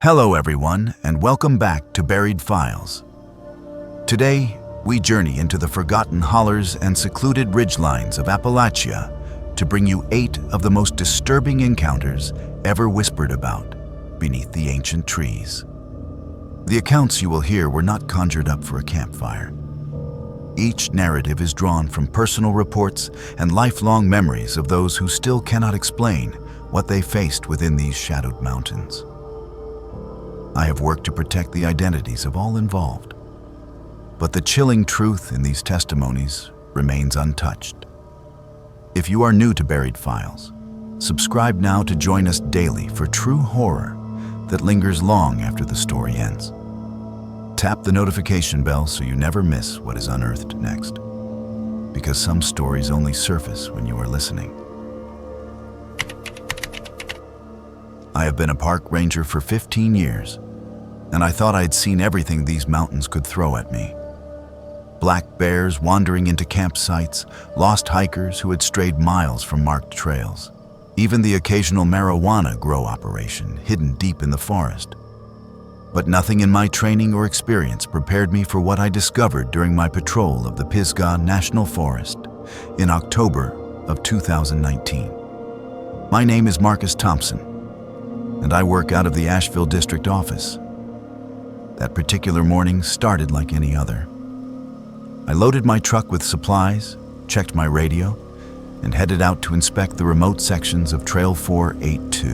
Hello everyone, and welcome back to Buried Files. Today, we journey into the forgotten hollers and secluded ridgelines of Appalachia to bring you 8 of the most disturbing encounters ever whispered about beneath the ancient trees. The accounts you will hear were not conjured up for a campfire. Each narrative is drawn from personal reports and lifelong memories of those who still cannot explain what they faced within these shadowed mountains. I have worked to protect the identities of all involved, but the chilling truth in these testimonies remains untouched. If you are new to Buried Files, subscribe now to join us daily for true horror that lingers long after the story ends. Tap the notification bell so you never miss what is unearthed next, because some stories only surface when you are listening. I have been a park ranger for 15 years, and I thought I'd seen everything these mountains could throw at me. Black bears wandering into campsites, lost hikers who had strayed miles from marked trails, even the occasional marijuana grow operation hidden deep in the forest. But nothing in my training or experience prepared me for what I discovered during my patrol of the Pisgah National Forest in October of 2019. My name is Marcus Thompson, and I work out of the Asheville district office. That particular morning started like any other. I loaded my truck with supplies, checked my radio, and headed out to inspect the remote sections of Trail 482,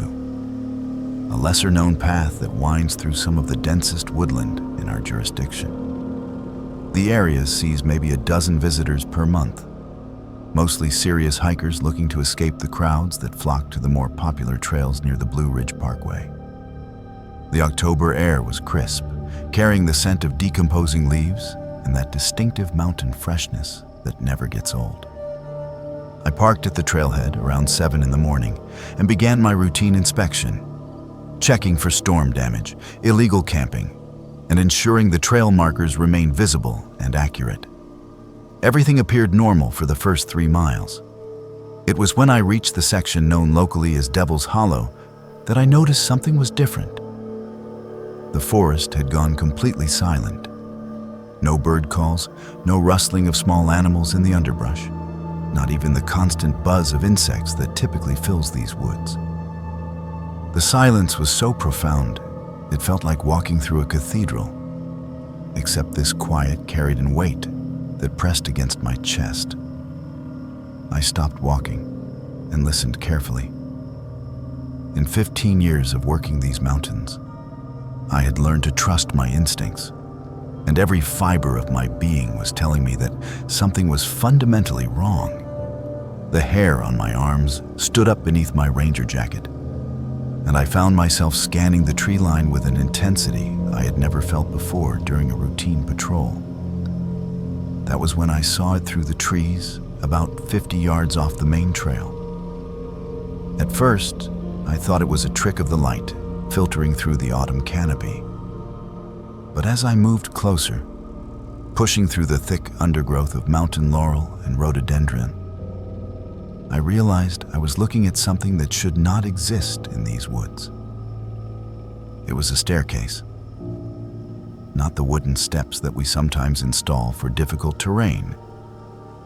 a lesser-known path that winds through some of the densest woodland in our jurisdiction. The area sees maybe a dozen visitors per month, mostly serious hikers looking to escape the crowds that flock to the more popular trails near the Blue Ridge Parkway. The October air was crisp, carrying the scent of decomposing leaves and that distinctive mountain freshness that never gets old. I parked at the trailhead around 7 in the morning and began my routine inspection, checking for storm damage, illegal camping, and ensuring the trail markers remained visible and accurate. Everything appeared normal for the first 3 miles. It was when I reached the section known locally as Devil's Hollow that I noticed something was different. The forest had gone completely silent. No bird calls, no rustling of small animals in the underbrush, not even the constant buzz of insects that typically fills these woods. The silence was so profound, it felt like walking through a cathedral, except this quiet carried in weight that pressed against my chest. I stopped walking and listened carefully. In 15 years of working these mountains, I had learned to trust my instincts, and every fiber of my being was telling me that something was fundamentally wrong. The hair on my arms stood up beneath my ranger jacket, and I found myself scanning the tree line with an intensity I had never felt before during a routine patrol. That was when I saw it through the trees, about 50 yards off the main trail. At first, I thought it was a trick of the light filtering through the autumn canopy. But as I moved closer, pushing through the thick undergrowth of mountain laurel and rhododendron, I realized I was looking at something that should not exist in these woods. It was a staircase. Not the wooden steps that we sometimes install for difficult terrain,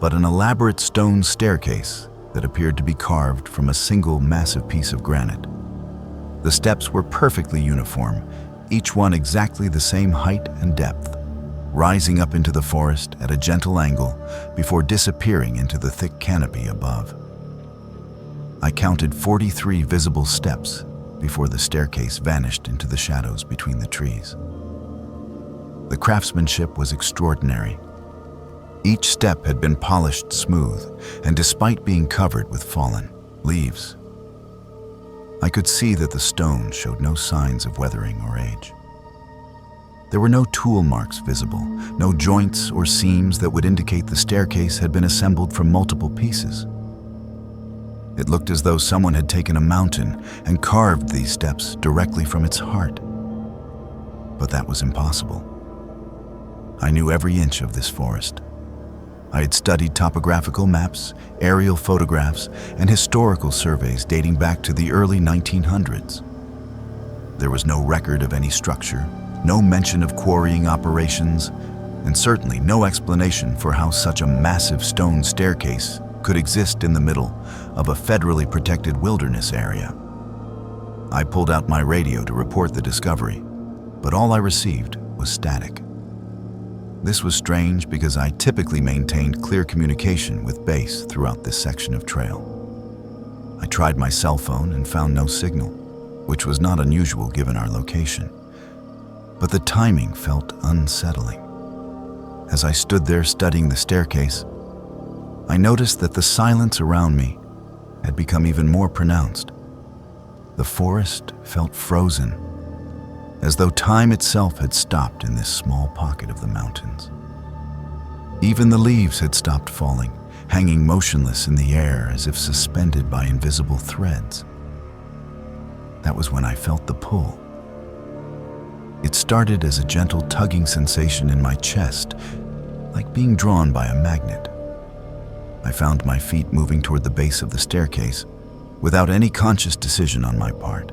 but an elaborate stone staircase that appeared to be carved from a single massive piece of granite. The steps were perfectly uniform, each one exactly the same height and depth, rising up into the forest at a gentle angle before disappearing into the thick canopy above. I counted 43 visible steps before the staircase vanished into the shadows between the trees. The craftsmanship was extraordinary. Each step had been polished smooth, and despite being covered with fallen leaves, I could see that the stone showed no signs of weathering or age. There were no tool marks visible, no joints or seams that would indicate the staircase had been assembled from multiple pieces. It looked as though someone had taken a mountain and carved these steps directly from its heart. But that was impossible. I knew every inch of this forest. I had studied topographical maps, aerial photographs, and historical surveys dating back to the early 1900s. There was no record of any structure, no mention of quarrying operations, and certainly no explanation for how such a massive stone staircase could exist in the middle of a federally protected wilderness area. I pulled out my radio to report the discovery, but all I received was static. This was strange because I typically maintained clear communication with base throughout this section of trail. I tried my cell phone and found no signal, which was not unusual given our location. But the timing felt unsettling. As I stood there studying the staircase, I noticed that the silence around me had become even more pronounced. The forest felt frozen, as though time itself had stopped in this small pocket of the mountains. Even the leaves had stopped falling, hanging motionless in the air as if suspended by invisible threads. That was when I felt the pull. It started as a gentle tugging sensation in my chest, like being drawn by a magnet. I found my feet moving toward the base of the staircase without any conscious decision on my part.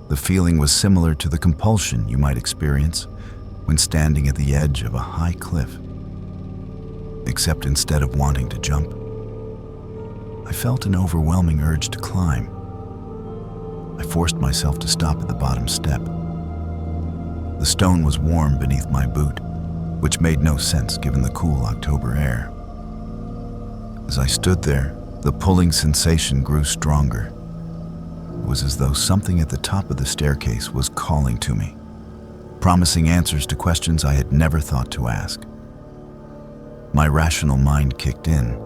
The feeling was similar to the compulsion you might experience when standing at the edge of a high cliff. Except instead of wanting to jump, I felt an overwhelming urge to climb. I forced myself to stop at the bottom step. The stone was warm beneath my boot, which made no sense given the cool October air. As I stood there, the pulling sensation grew stronger. It was as though something at the top of the staircase was calling to me, promising answers to questions I had never thought to ask. My rational mind kicked in.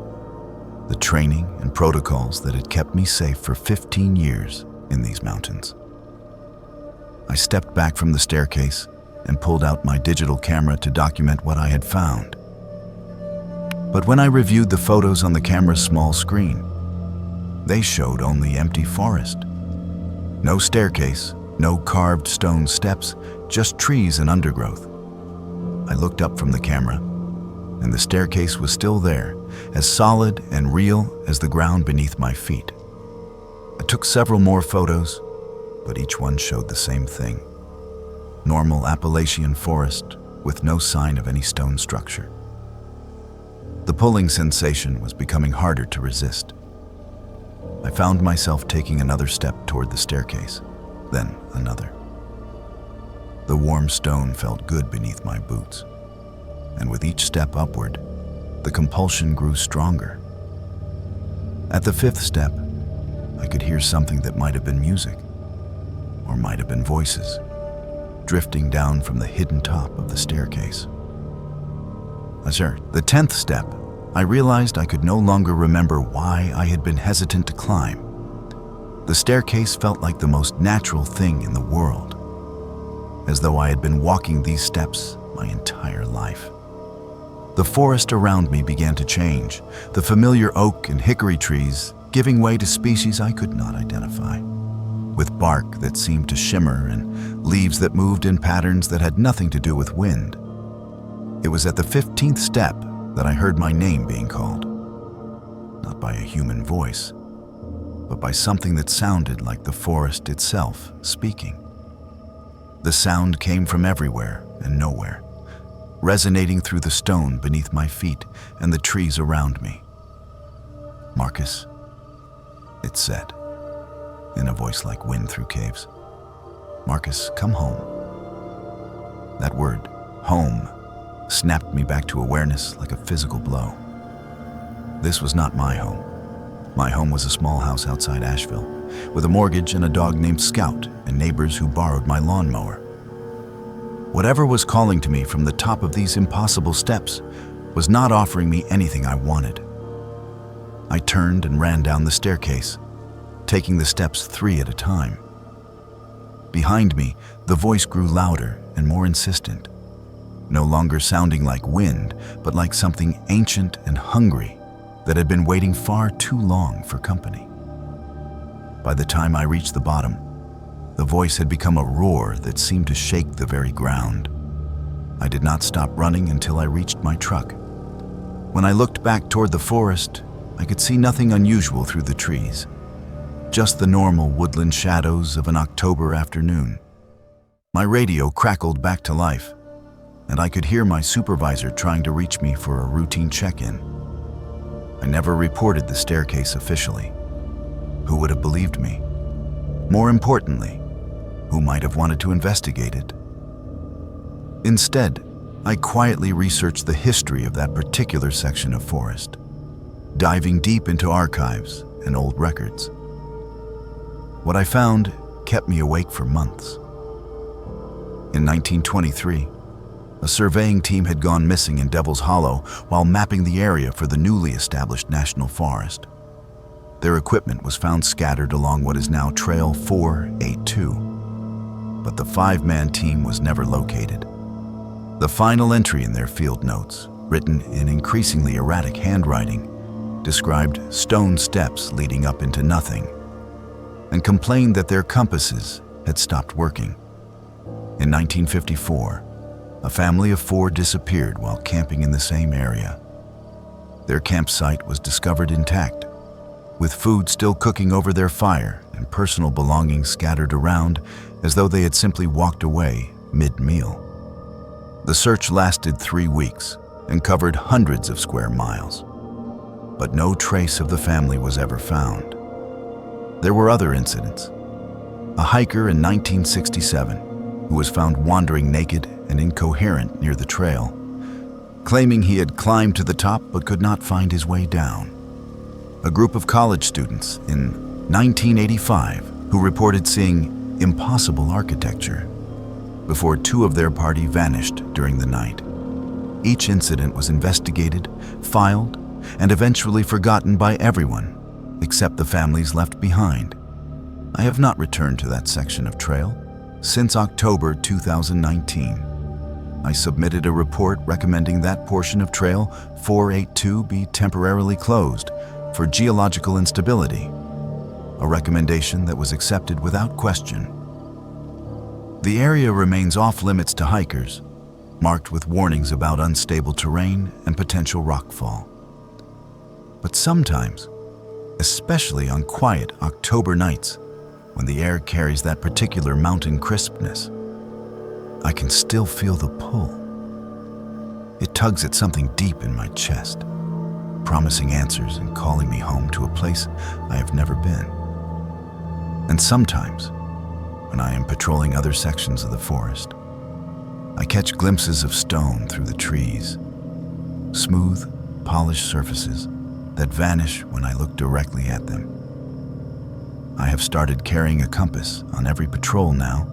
The training and protocols that had kept me safe for 15 years in these mountains. I stepped back from the staircase and pulled out my digital camera to document what I had found. But when I reviewed the photos on the camera's small screen, they showed only empty forest. No staircase, no carved stone steps, just trees and undergrowth. I looked up from the camera, and the staircase was still there, as solid and real as the ground beneath my feet. I took several more photos, but each one showed the same thing. Normal Appalachian forest with no sign of any stone structure. The pulling sensation was becoming harder to resist. I found myself taking another step toward the staircase, then another. The warm stone felt good beneath my boots, and with each step upward, the compulsion grew stronger. At the fifth step, I could hear something that might have been music, or might have been voices, drifting down from the hidden top of the staircase. The 10th step, I realized I could no longer remember why I had been hesitant to climb. The staircase felt like the most natural thing in the world, as though I had been walking these steps my entire life. The forest around me began to change, the familiar oak and hickory trees giving way to species I could not identify, with bark that seemed to shimmer and leaves that moved in patterns that had nothing to do with wind. It was at the 15th step that I heard my name being called, not by a human voice, but by something that sounded like the forest itself speaking. The sound came from everywhere and nowhere, resonating through the stone beneath my feet and the trees around me. "Marcus," it said, in a voice like wind through caves. "Marcus, come home." That word, home, snapped me back to awareness like a physical blow. This was not my home. My home was a small house outside Asheville, with a mortgage and a dog named Scout and neighbors who borrowed my lawnmower. Whatever was calling to me from the top of these impossible steps was not offering me anything I wanted. I turned and ran down the staircase, taking the steps 3 at a time. Behind me, the voice grew louder and more insistent, no longer sounding like wind, but like something ancient and hungry that had been waiting far too long for company. By the time I reached the bottom, the voice had become a roar that seemed to shake the very ground. I did not stop running until I reached my truck. When I looked back toward the forest, I could see nothing unusual through the trees. just the normal woodland shadows of an October afternoon. My radio crackled back to life, and I could hear my supervisor trying to reach me for a routine check-in. I never reported the staircase officially. Who would have believed me? More importantly, who might have wanted to investigate it? Instead, I quietly researched the history of that particular section of forest, diving deep into archives and old records. What I found kept me awake for months. In 1923, a surveying team had gone missing in Devil's Hollow while mapping the area for the newly established national forest. Their equipment was found scattered along what is now Trail 482, but the 5-man team was never located. The final entry in their field notes, written in increasingly erratic handwriting, described stone steps leading up into nothing, and complained that their compasses had stopped working. In 1954, a family of 4 disappeared while camping in the same area. Their campsite was discovered intact, with food still cooking over their fire and personal belongings scattered around as though they had simply walked away mid-meal. The search lasted 3 weeks and covered hundreds of square miles, but no trace of the family was ever found. There were other incidents. A hiker in 1967 who was found wandering naked and incoherent near the trail, claiming he had climbed to the top but could not find his way down. A group of college students in 1985 who reported seeing impossible architecture before 2 of their party vanished during the night. Each incident was investigated, filed, and eventually forgotten by everyone except the families left behind. I have not returned to that section of trail since October 2019. I submitted a report recommending that portion of Trail 482 be temporarily closed for geological instability, a recommendation that was accepted without question. The area remains off-limits to hikers, marked with warnings about unstable terrain and potential rockfall. But sometimes, especially on quiet October nights, when the air carries that particular mountain crispness, I can still feel the pull. It tugs at something deep in my chest, promising answers and calling me home to a place I have never been. And sometimes, when I am patrolling other sections of the forest, I catch glimpses of stone through the trees, smooth, polished surfaces that vanish when I look directly at them. I have started carrying a compass on every patrol now,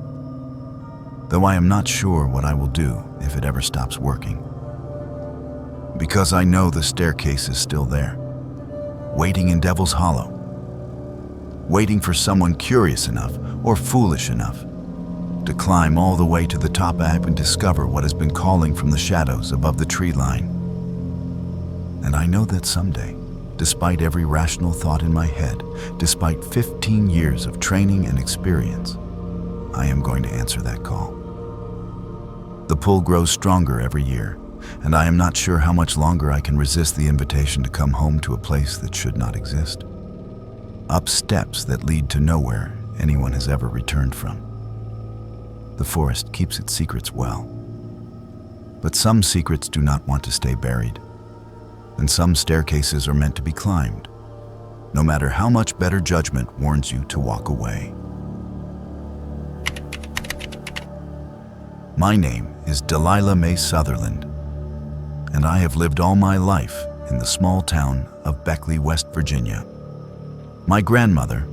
though I am not sure what I will do if it ever stops working. Because I know the staircase is still there, waiting in Devil's Hollow, waiting for someone curious enough or foolish enough to climb all the way to the top and discover what has been calling from the shadows above the tree line. And I know that someday, despite every rational thought in my head, despite 15 years of training and experience, I am going to answer that call. The pull grows stronger every year, and I am not sure how much longer I can resist the invitation to come home to a place that should not exist, up steps that lead to nowhere anyone has ever returned from. The forest keeps its secrets well, but some secrets do not want to stay buried, and some staircases are meant to be climbed, no matter how much better judgment warns you to walk away. My name is Delilah Mae Sutherland, and I have lived all my life in the small town of Beckley, West Virginia. My grandmother,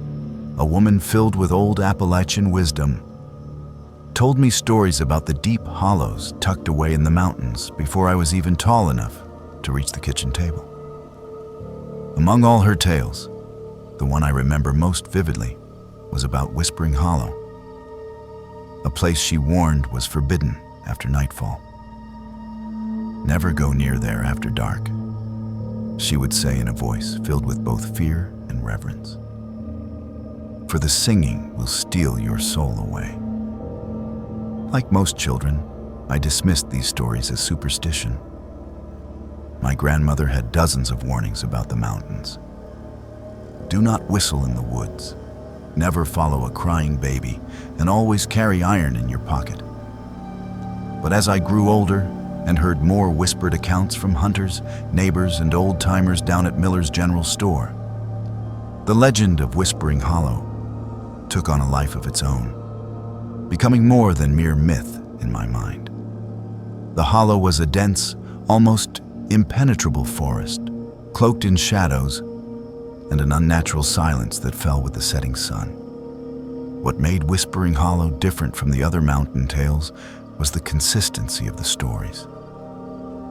a woman filled with old Appalachian wisdom, told me stories about the deep hollows tucked away in the mountains before I was even tall enough to reach the kitchen table. Among all her tales, the one I remember most vividly was about Whispering Hollow, a place she warned was forbidden after nightfall. "Never go near there after dark," she would say in a voice filled with both fear and reverence. "For the singing will steal your soul away." Like most children, I dismissed these stories as superstition. My grandmother had dozens of warnings about the mountains. "Do not whistle in the woods. never follow a crying baby, and always carry iron in your pocket. But as I grew older and heard more whispered accounts from hunters, neighbors, and old-timers down at Miller's General Store, the legend of Whispering Hollow took on a life of its own, becoming more than mere myth in my mind. The hollow was a dense, almost impenetrable forest, cloaked in shadows and an unnatural silence that fell with the setting sun. What made Whispering Hollow different from the other mountain tales was the consistency of the stories.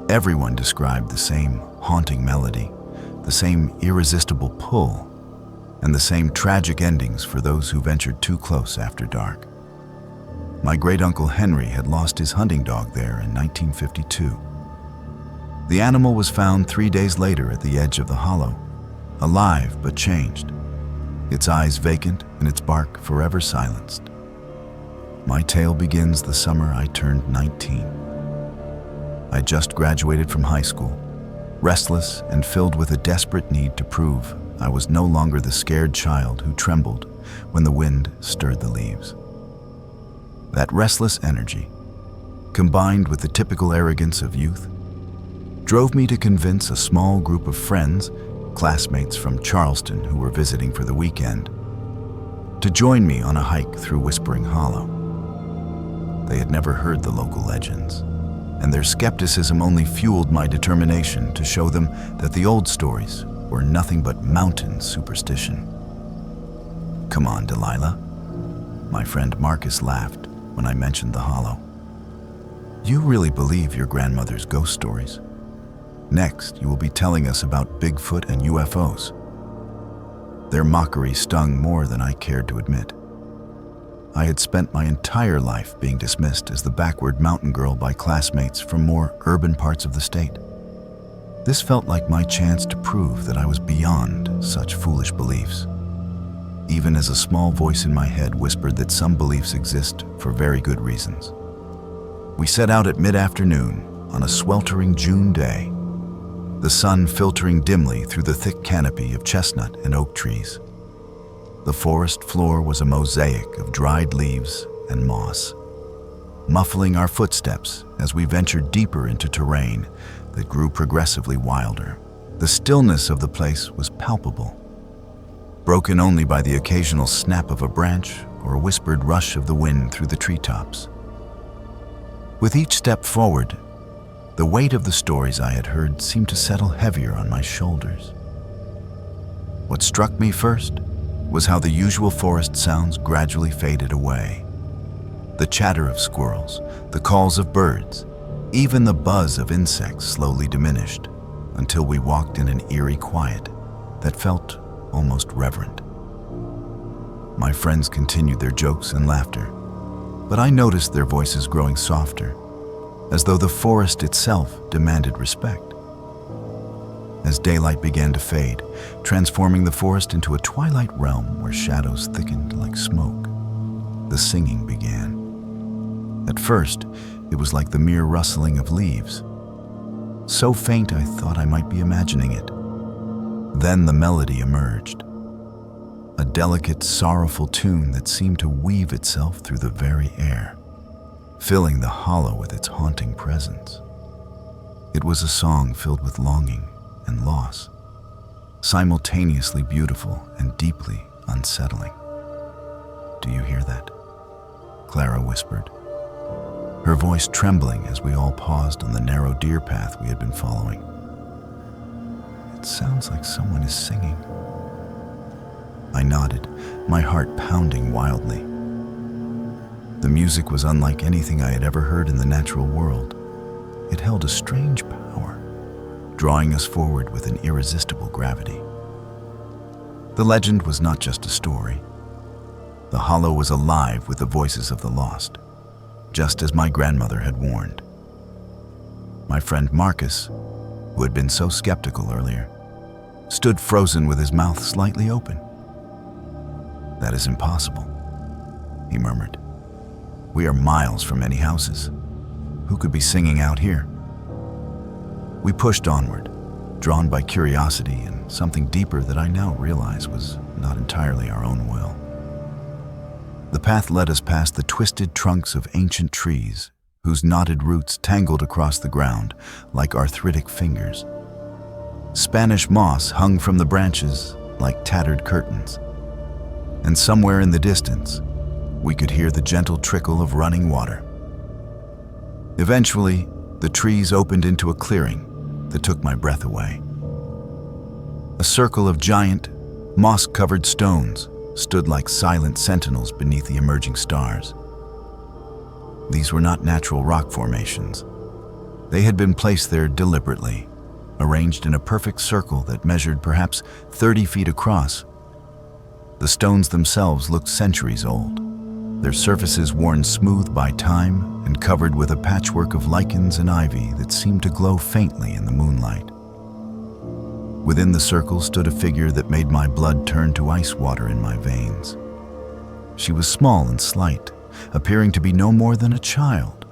Everyone described the same haunting melody, the same irresistible pull, and the same tragic endings for those who ventured too close after dark. My great-uncle Henry had lost his hunting dog there in 1952. The animal was found 3 days later at the edge of the hollow, alive but changed, its eyes vacant and its bark forever silenced. My tale begins the summer I turned 19. I just graduated from high school, restless and filled with a desperate need to prove I was no longer the scared child who trembled when the wind stirred the leaves. That restless energy, combined with the typical arrogance of youth, drove me to convince a small group of friends, classmates from Charleston who were visiting for the weekend, to join me on a hike through Whispering Hollow. They had never heard the local legends, and their skepticism only fueled my determination to show them that the old stories were nothing but mountain superstition. "Come on, Delilah," my friend Marcus laughed when I mentioned the hollow. "You really believe your grandmother's ghost stories? Next, you will be telling us about Bigfoot and UFOs." Their mockery stung more than I cared to admit. I had spent my entire life being dismissed as the backward mountain girl by classmates from more urban parts of the state. This felt like my chance to prove that I was beyond such foolish beliefs, even as a small voice in my head whispered that some beliefs exist for very good reasons. We set out at mid-afternoon on a sweltering June day, the sun filtering dimly through the thick canopy of chestnut and oak trees. The forest floor was a mosaic of dried leaves and moss, muffling our footsteps as we ventured deeper into terrain that grew progressively wilder. The stillness of the place was palpable, broken only by the occasional snap of a branch or a whispered rush of the wind through the treetops. With each step forward, the weight of the stories I had heard seemed to settle heavier on my shoulders. What struck me first was how the usual forest sounds gradually faded away. The chatter of squirrels, the calls of birds, even the buzz of insects slowly diminished until we walked in an eerie quiet that felt almost reverent. My friends continued their jokes and laughter, but I noticed their voices growing softer, as though the forest itself demanded respect. As daylight began to fade, transforming the forest into a twilight realm where shadows thickened like smoke, the singing began. At first, it was like the mere rustling of leaves, so faint I thought I might be imagining it. Then the melody emerged, a delicate, sorrowful tune that seemed to weave itself through the very air, filling the hollow with its haunting presence. It was a song filled with longing and loss, simultaneously beautiful and deeply unsettling. "Do you hear that?" Clara whispered, her voice trembling as we all paused on the narrow deer path we had been following. "It sounds like someone is singing." I nodded, my heart pounding wildly. The music was unlike anything I had ever heard in the natural world. It held a strange power, drawing us forward with an irresistible gravity. The legend was not just a story. The hollow was alive with the voices of the lost, just as my grandmother had warned. My friend Marcus, who had been so skeptical earlier, stood frozen with his mouth slightly open. "That is impossible," he murmured. "We are miles from any houses. Who could be singing out here?" We pushed onward, drawn by curiosity and something deeper that I now realize was not entirely our own will. The path led us past the twisted trunks of ancient trees, whose knotted roots tangled across the ground like arthritic fingers. Spanish moss hung from the branches like tattered curtains. And somewhere in the distance, we could hear the gentle trickle of running water. Eventually, the trees opened into a clearing that took my breath away. A circle of giant, moss-covered stones stood like silent sentinels beneath the emerging stars. These were not natural rock formations. They had been placed there deliberately, arranged in a perfect circle that measured perhaps 30 feet across. The stones themselves looked centuries old, their surfaces worn smooth by time and covered with a patchwork of lichens and ivy that seemed to glow faintly in the moonlight. Within the circle stood a figure that made my blood turn to ice water in my veins. She was small and slight, appearing to be no more than a child.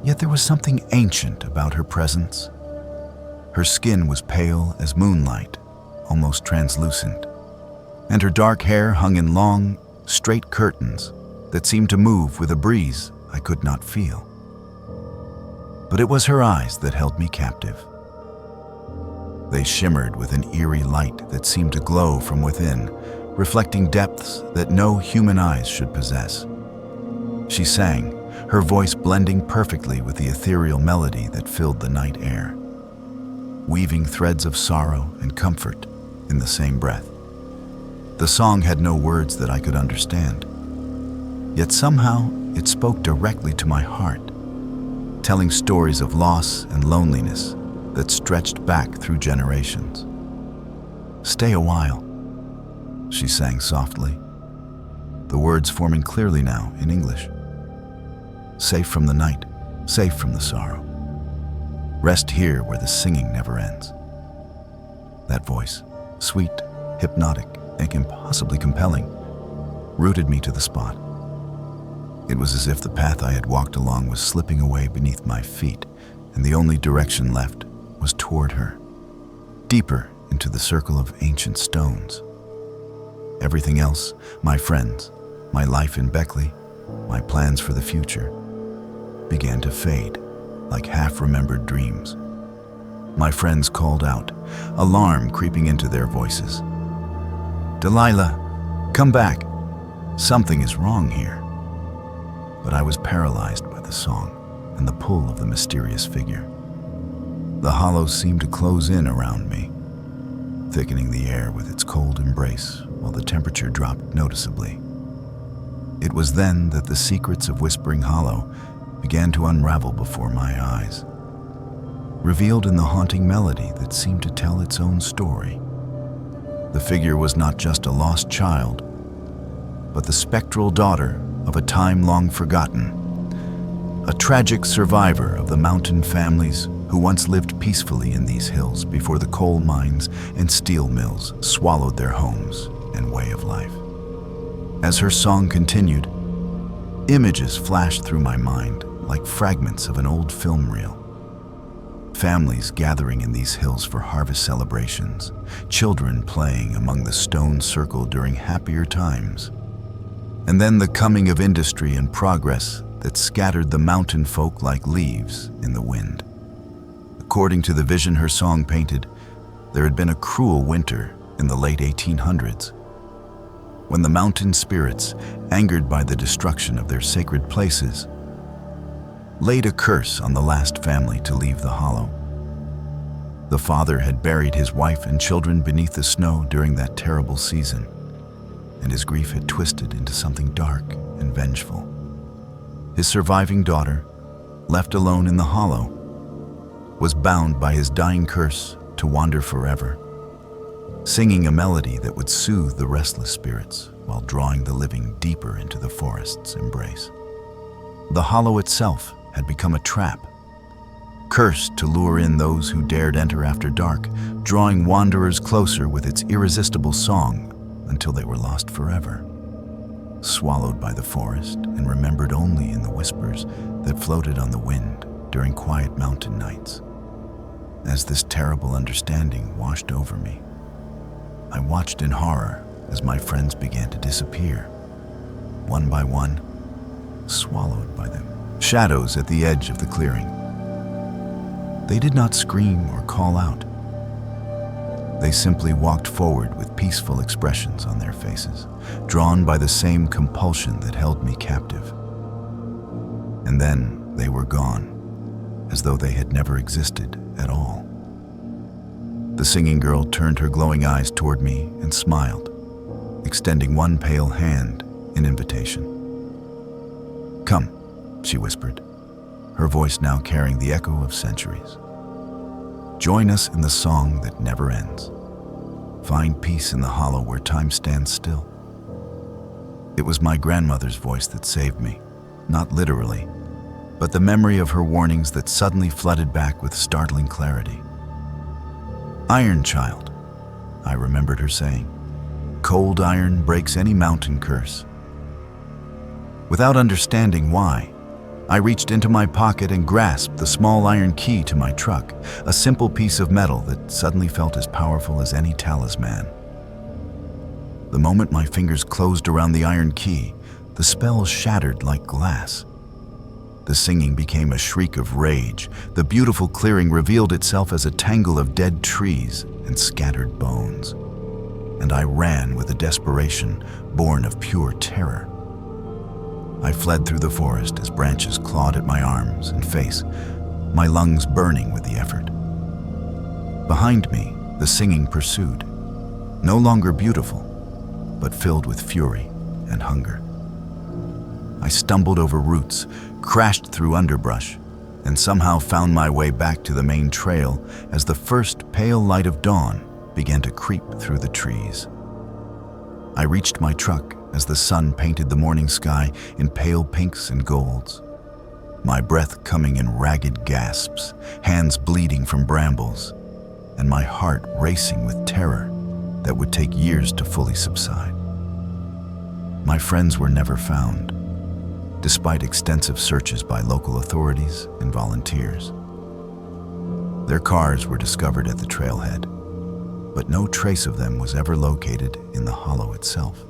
Yet there was something ancient about her presence. Her skin was pale as moonlight, almost translucent, and her dark hair hung in long, straight curtains that seemed to move with a breeze I could not feel. But it was her eyes that held me captive. They shimmered with an eerie light that seemed to glow from within, reflecting depths that no human eyes should possess. She sang, her voice blending perfectly with the ethereal melody that filled the night air, weaving threads of sorrow and comfort in the same breath. The song had no words that I could understand, yet somehow it spoke directly to my heart, telling stories of loss and loneliness that stretched back through generations. "Stay a while," she sang softly, the words forming clearly now in English. "Safe from the night, safe from the sorrow. Rest here where the singing never ends." That voice, sweet, hypnotic, and impossibly compelling, rooted me to the spot. It was as if the path I had walked along was slipping away beneath my feet, and the only direction left was toward her, deeper into the circle of ancient stones. Everything else, my friends, my life in Beckley, my plans for the future, began to fade like half-remembered dreams. My friends called out, alarm creeping into their voices. "Delilah, come back. Something is wrong here." But I was paralyzed by the song and the pull of the mysterious figure. The hollow seemed to close in around me, thickening the air with its cold embrace while the temperature dropped noticeably. It was then that the secrets of Whispering Hollow began to unravel before my eyes, revealed in the haunting melody that seemed to tell its own story. The figure was not just a lost child, but the spectral daughter of a time long forgotten, a tragic survivor of the mountain families who once lived peacefully in these hills before the coal mines and steel mills swallowed their homes and way of life. As her song continued, images flashed through my mind like fragments of an old film reel. Families gathering in these hills for harvest celebrations, children playing among the stone circle during happier times, and then the coming of industry and progress that scattered the mountain folk like leaves in the wind. According to the vision her song painted, there had been a cruel winter in the late 1800s, when the mountain spirits, angered by the destruction of their sacred places, laid a curse on the last family to leave the hollow. The father had buried his wife and children beneath the snow during that terrible season, and his grief had twisted into something dark and vengeful. His surviving daughter, left alone in the hollow, was bound by his dying curse to wander forever, singing a melody that would soothe the restless spirits while drawing the living deeper into the forest's embrace. The hollow itself had become a trap, cursed to lure in those who dared enter after dark, drawing wanderers closer with its irresistible song until they were lost forever, swallowed by the forest and remembered only in the whispers that floated on the wind during quiet mountain nights. As this terrible understanding washed over me, I watched in horror as my friends began to disappear, one by one, swallowed by them. Shadows at the edge of the clearing. They did not scream or call out. They simply walked forward with peaceful expressions on their faces, drawn by the same compulsion that held me captive. And then they were gone, as though they had never existed at all. The singing girl turned her glowing eyes toward me and smiled, extending one pale hand in invitation. "Come," she whispered, her voice now carrying the echo of centuries. "Join us in the song that never ends. Find peace in the hollow where time stands still." It was my grandmother's voice that saved me, not literally, but the memory of her warnings that suddenly flooded back with startling clarity. "Iron child," I remembered her saying. "Cold iron breaks any mountain curse." Without understanding why, I reached into my pocket and grasped the small iron key to my truck, a simple piece of metal that suddenly felt as powerful as any talisman. The moment my fingers closed around the iron key, the spell shattered like glass. The singing became a shriek of rage. The beautiful clearing revealed itself as a tangle of dead trees and scattered bones. And I ran with a desperation born of pure terror. I fled through the forest as branches clawed at my arms and face, my lungs burning with the effort. Behind me, the singing pursued, no longer beautiful, but filled with fury and hunger. I stumbled over roots, crashed through underbrush, and somehow found my way back to the main trail as the first pale light of dawn began to creep through the trees. I reached my truck as the sun painted the morning sky in pale pinks and golds, my breath coming in ragged gasps, hands bleeding from brambles, and my heart racing with terror that would take years to fully subside. My friends were never found, despite extensive searches by local authorities and volunteers. Their cars were discovered at the trailhead, but no trace of them was ever located in the hollow itself.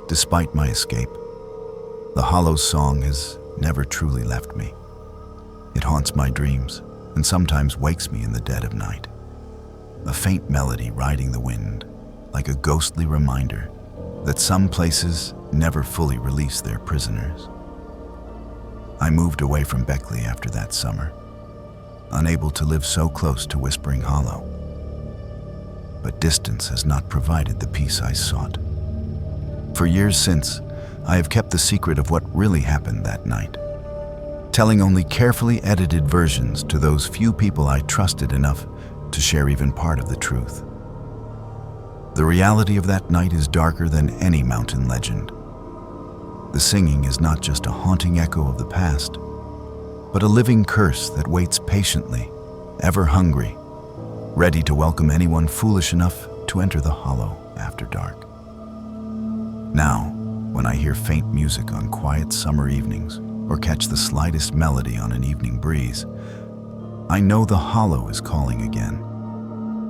Despite my escape, the hollow's song has never truly left me. It haunts my dreams and sometimes wakes me in the dead of night. A faint melody riding the wind, like a ghostly reminder that some places never fully release their prisoners. I moved away from Beckley after that summer, unable to live so close to Whispering Hollow. But distance has not provided the peace I sought. For years since, I have kept the secret of what really happened that night, telling only carefully edited versions to those few people I trusted enough to share even part of the truth. The reality of that night is darker than any mountain legend. The singing is not just a haunting echo of the past, but a living curse that waits patiently, ever hungry, ready to welcome anyone foolish enough to enter the hollow after dark. Now, when I hear faint music on quiet summer evenings or catch the slightest melody on an evening breeze, I know the hollow is calling again,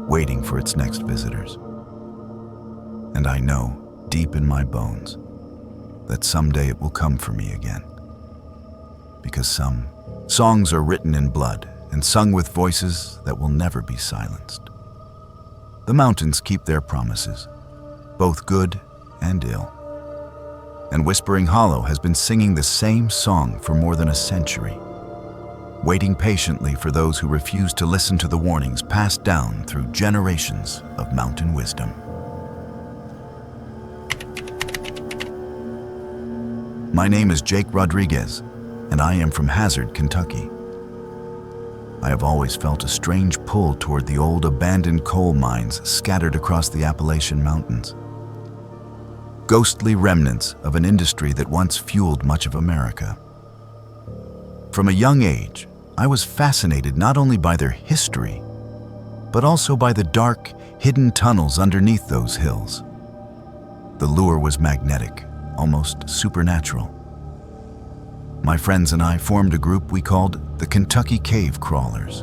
waiting for its next visitors. And I know, deep in my bones, that someday it will come for me again. Because some songs are written in blood and sung with voices that will never be silenced. The mountains keep their promises, both good and ill. And Whispering Hollow has been singing the same song for more than a century, waiting patiently for those who refuse to listen to the warnings passed down through generations of mountain wisdom. My name is Jake Rodriguez, and I am from Hazard, Kentucky. I have always felt a strange pull toward the old abandoned coal mines scattered across the Appalachian Mountains. Ghostly remnants of an industry that once fueled much of America. From a young age, I was fascinated not only by their history, but also by the dark, hidden tunnels underneath those hills. The lure was magnetic, almost supernatural. My friends and I formed a group we called the Kentucky Cave Crawlers,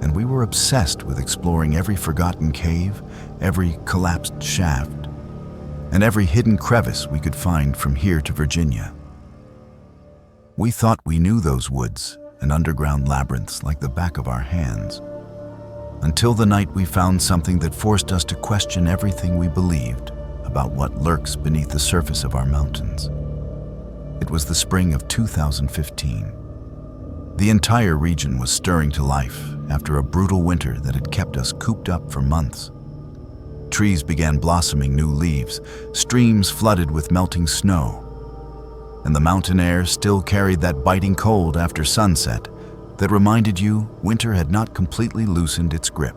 and we were obsessed with exploring every forgotten cave, every collapsed shaft, and every hidden crevice we could find from here to Virginia. We thought we knew those woods and underground labyrinths like the back of our hands, until the night we found something that forced us to question everything we believed about what lurks beneath the surface of our mountains. It was the spring of 2015. The entire region was stirring to life after a brutal winter that had kept us cooped up for months. Trees began blossoming new leaves, streams flooded with melting snow, and the mountain air still carried that biting cold after sunset that reminded you winter had not completely loosened its grip.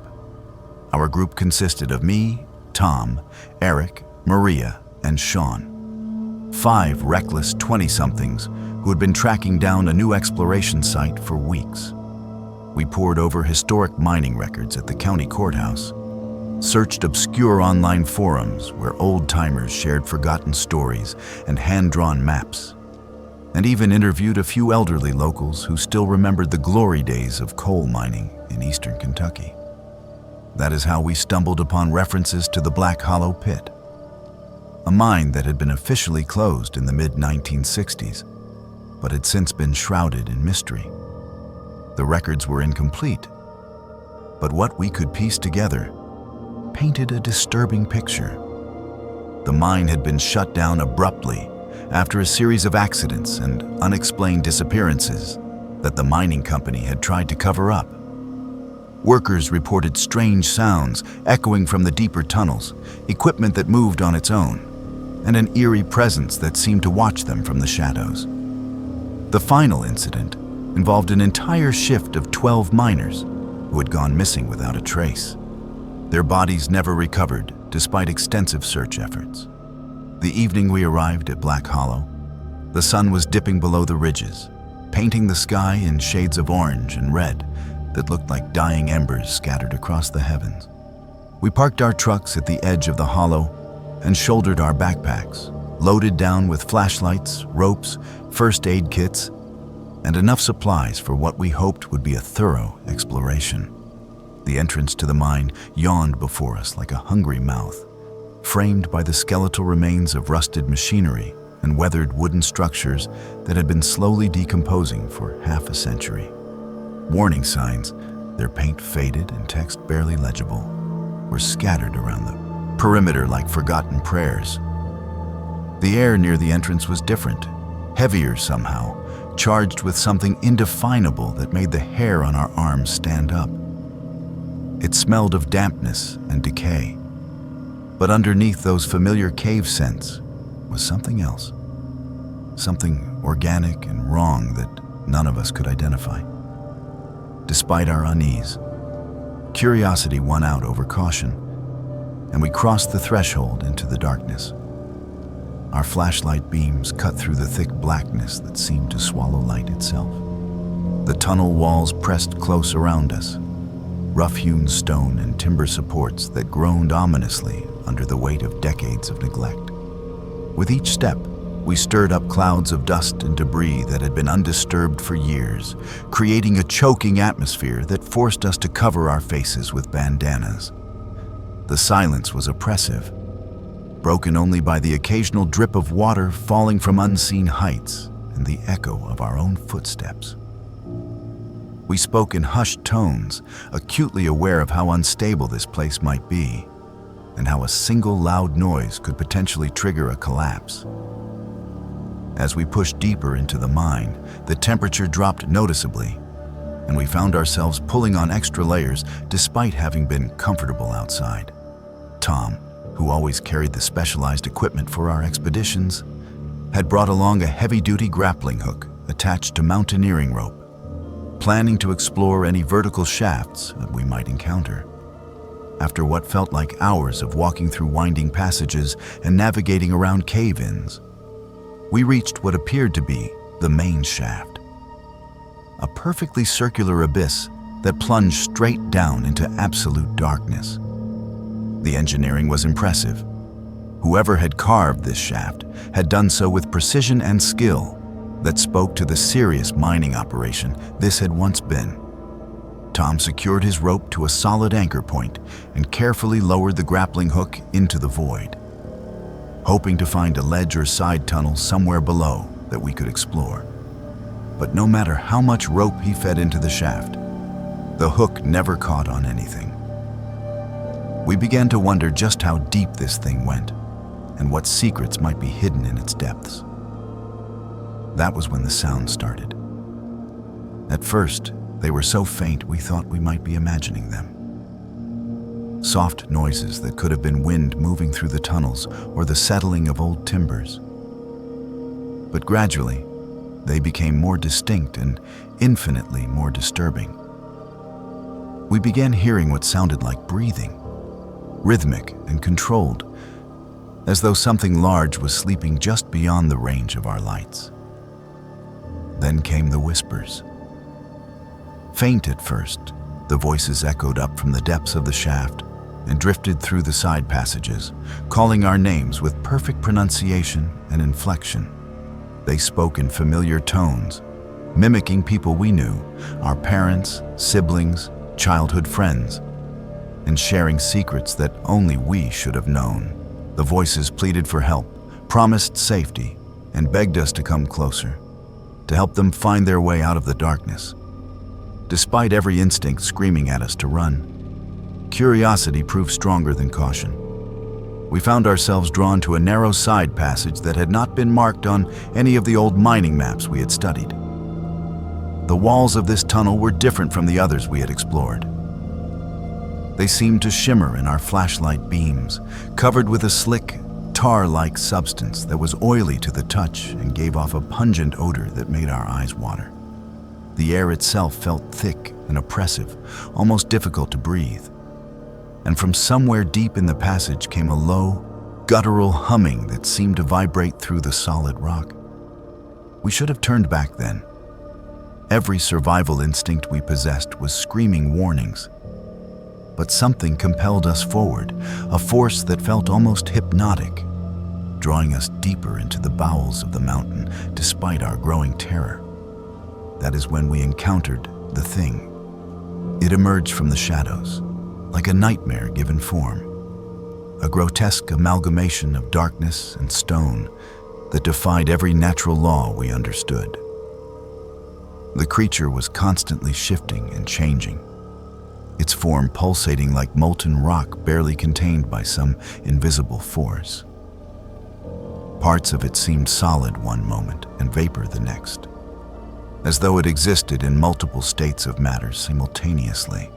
Our group consisted of me, Tom, Eric, Maria, and Sean. 5 reckless 20-somethings who had been tracking down a new exploration site for weeks. We pored over historic mining records at the county courthouse, searched obscure online forums where old-timers shared forgotten stories and hand-drawn maps, and even interviewed a few elderly locals who still remembered the glory days of coal mining in eastern Kentucky. That is how we stumbled upon references to the Black Hollow Pit, a mine that had been officially closed in the mid-1960s, but had since been shrouded in mystery. The records were incomplete, but what we could piece together painted a disturbing picture. The mine had been shut down abruptly after a series of accidents and unexplained disappearances that the mining company had tried to cover up. Workers reported strange sounds echoing from the deeper tunnels, equipment that moved on its own, and an eerie presence that seemed to watch them from the shadows. The final incident involved an entire shift of 12 miners who had gone missing without a trace. Their bodies never recovered despite extensive search efforts. The evening we arrived at Black Hollow, the sun was dipping below the ridges, painting the sky in shades of orange and red that looked like dying embers scattered across the heavens. We parked our trucks at the edge of the hollow and shouldered our backpacks, loaded down with flashlights, ropes, first aid kits, and enough supplies for what we hoped would be a thorough exploration. The entrance to the mine yawned before us like a hungry mouth, framed by the skeletal remains of rusted machinery and weathered wooden structures that had been slowly decomposing for half a century. Warning signs, their paint faded and text barely legible, were scattered around the perimeter like forgotten prayers. The air near the entrance was different, heavier somehow, charged with something indefinable that made the hair on our arms stand up. It smelled of dampness and decay, but underneath those familiar cave scents was something else, something organic and wrong that none of us could identify. Despite our unease, curiosity won out over caution, and we crossed the threshold into the darkness. Our flashlight beams cut through the thick blackness that seemed to swallow light itself. The tunnel walls pressed close around us, rough-hewn stone and timber supports that groaned ominously under the weight of decades of neglect. With each step, we stirred up clouds of dust and debris that had been undisturbed for years, creating a choking atmosphere that forced us to cover our faces with bandanas. The silence was oppressive, broken only by the occasional drip of water falling from unseen heights and the echo of our own footsteps. We spoke in hushed tones, acutely aware of how unstable this place might be, and how a single loud noise could potentially trigger a collapse. As we pushed deeper into the mine, the temperature dropped noticeably, and we found ourselves pulling on extra layers despite having been comfortable outside. Tom, who always carried the specialized equipment for our expeditions, had brought along a heavy-duty grappling hook attached to mountaineering rope, planning to explore any vertical shafts that we might encounter. After what felt like hours of walking through winding passages and navigating around cave-ins, we reached what appeared to be the main shaft, a perfectly circular abyss that plunged straight down into absolute darkness. The engineering was impressive. Whoever had carved this shaft had done so with precision and skill that spoke to the serious mining operation this had once been. Tom secured his rope to a solid anchor point and carefully lowered the grappling hook into the void. hoping to find a ledge or side tunnel somewhere below that we could explore. But no matter how much rope he fed into the shaft, the hook never caught on anything. We began to wonder just how deep this thing went and what secrets might be hidden in its depths. That was when the sound started. At first, they were so faint we thought we might be imagining them. Soft noises that could have been wind moving through the tunnels or the settling of old timbers. But gradually, they became more distinct and infinitely more disturbing. We began hearing what sounded like breathing, rhythmic and controlled, as though something large was sleeping just beyond the range of our lights. Then came the whispers. Faint at first, the voices echoed up from the depths of the shaft and drifted through the side passages, calling our names with perfect pronunciation and inflection. They spoke in familiar tones, mimicking people we knew, our parents, siblings, childhood friends, and sharing secrets that only we should have known. The voices pleaded for help, promised safety, and begged us to come closer, to help them find their way out of the darkness. Despite every instinct screaming at us to run, curiosity proved stronger than caution. We found ourselves drawn to a narrow side passage that had not been marked on any of the old mining maps we had studied. The walls of this tunnel were different from the others we had explored. They seemed to shimmer in our flashlight beams, covered with a slick, tar-like substance that was oily to the touch and gave off a pungent odor that made our eyes water. The air itself felt thick and oppressive, almost difficult to breathe. And from somewhere deep in the passage came a low, guttural humming that seemed to vibrate through the solid rock. We should have turned back then. Every survival instinct we possessed was screaming warnings. But something compelled us forward, a force that felt almost hypnotic, drawing us deeper into the bowels of the mountain despite our growing terror. That is when we encountered the thing. It emerged from the shadows, like a nightmare given form, a grotesque amalgamation of darkness and stone that defied every natural law we understood. The creature was constantly shifting and changing, its form pulsating like molten rock barely contained by some invisible force. Parts of it seemed solid one moment and vapor the next, as though it existed in multiple states of matter simultaneously.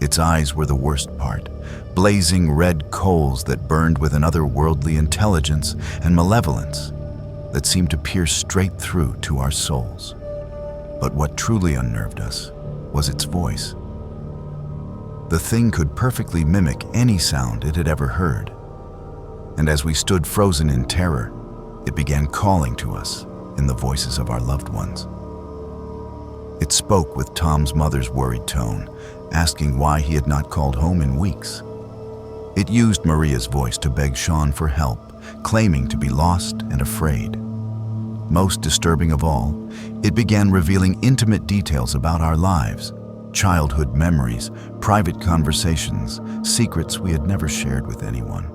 Its eyes were the worst part, blazing red coals that burned with an otherworldly intelligence and malevolence that seemed to pierce straight through to our souls. But what truly unnerved us was its voice. The thing could perfectly mimic any sound it had ever heard, and as we stood frozen in terror, it began calling to us in the voices of our loved ones. It spoke with Tom's mother's worried tone, asking why he had not called home in weeks. It used Maria's voice to beg Sean for help, claiming to be lost and afraid. Most disturbing of all, it began revealing intimate details about our lives, childhood memories, private conversations, secrets we had never shared with anyone.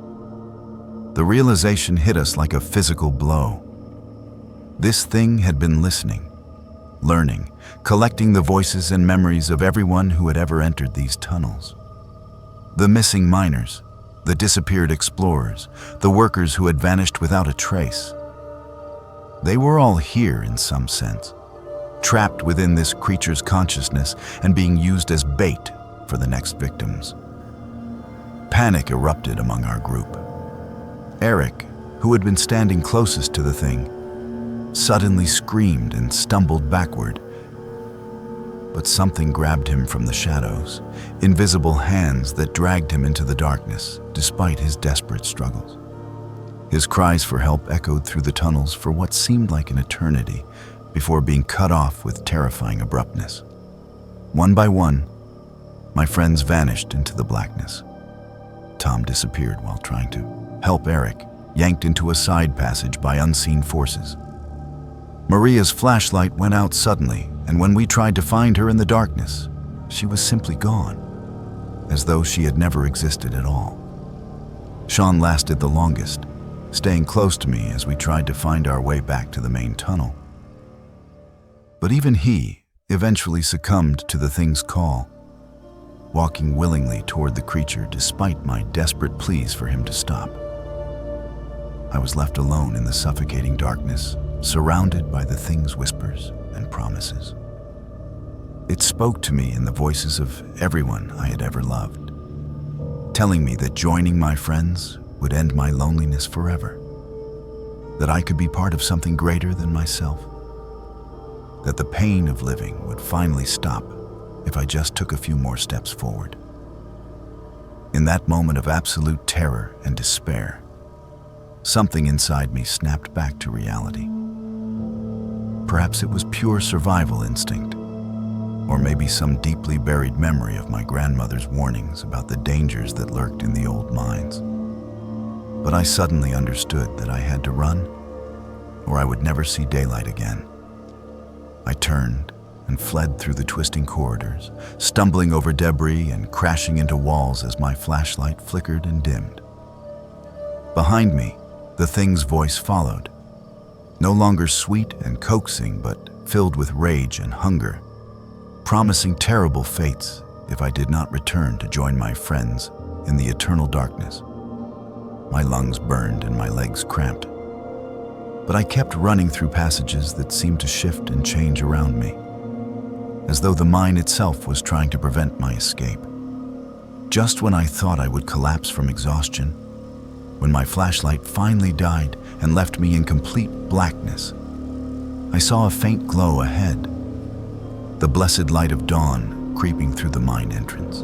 The realization hit us like a physical blow. This thing had been listening, learning, collecting the voices and memories of everyone who had ever entered these tunnels. The missing miners, the disappeared explorers, the workers who had vanished without a trace. They were all here in some sense, trapped within this creature's consciousness and being used as bait for the next victims. Panic erupted among our group. Eric, who had been standing closest to the thing, suddenly screamed and stumbled backward. But something grabbed him from the shadows, invisible hands that dragged him into the darkness, despite his desperate struggles. His cries for help echoed through the tunnels for what seemed like an eternity, before being cut off with terrifying abruptness. One by one, my friends vanished into the blackness. Tom disappeared while trying to help Eric, yanked into a side passage by unseen forces. Maria's flashlight went out suddenly, and when we tried to find her in the darkness, she was simply gone, as though she had never existed at all. Sean lasted the longest, staying close to me as we tried to find our way back to the main tunnel. But even he eventually succumbed to the thing's call, walking willingly toward the creature despite my desperate pleas for him to stop. I was left alone in the suffocating darkness, surrounded by the thing's whispers and promises. It spoke to me in the voices of everyone I had ever loved, telling me that joining my friends would end my loneliness forever, that I could be part of something greater than myself, that the pain of living would finally stop if I just took a few more steps forward. In that moment of absolute terror and despair, something inside me snapped back to reality. Perhaps it was pure survival instinct, or maybe some deeply buried memory of my grandmother's warnings about the dangers that lurked in the old mines. But I suddenly understood that I had to run, or I would never see daylight again. I turned and fled through the twisting corridors, stumbling over debris and crashing into walls as my flashlight flickered and dimmed. Behind me, the thing's voice followed, no longer sweet and coaxing, but filled with rage and hunger, promising terrible fates if I did not return to join my friends in the eternal darkness. My lungs burned and my legs cramped, but I kept running through passages that seemed to shift and change around me, as though the mine itself was trying to prevent my escape. Just when I thought I would collapse from exhaustion, when my flashlight finally died and left me in complete blackness, I saw a faint glow ahead, the blessed light of dawn creeping through the mine entrance.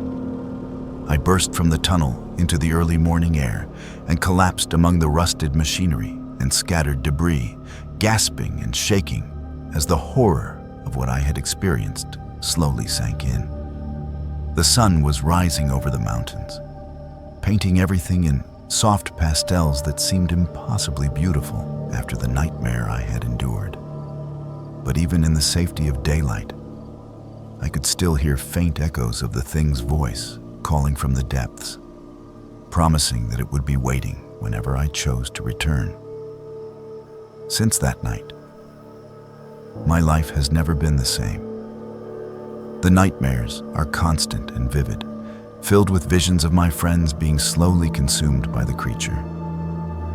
I burst from the tunnel into the early morning air and collapsed among the rusted machinery and scattered debris, gasping and shaking as the horror of what I had experienced slowly sank in. The sun was rising over the mountains, painting everything in soft pastels that seemed impossibly beautiful after the nightmare I had endured. But even in the safety of daylight, I could still hear faint echoes of the thing's voice calling from the depths, promising that it would be waiting whenever I chose to return. Since that night, my life has never been the same. The nightmares are constant and vivid, filled with visions of my friends being slowly consumed by the creature,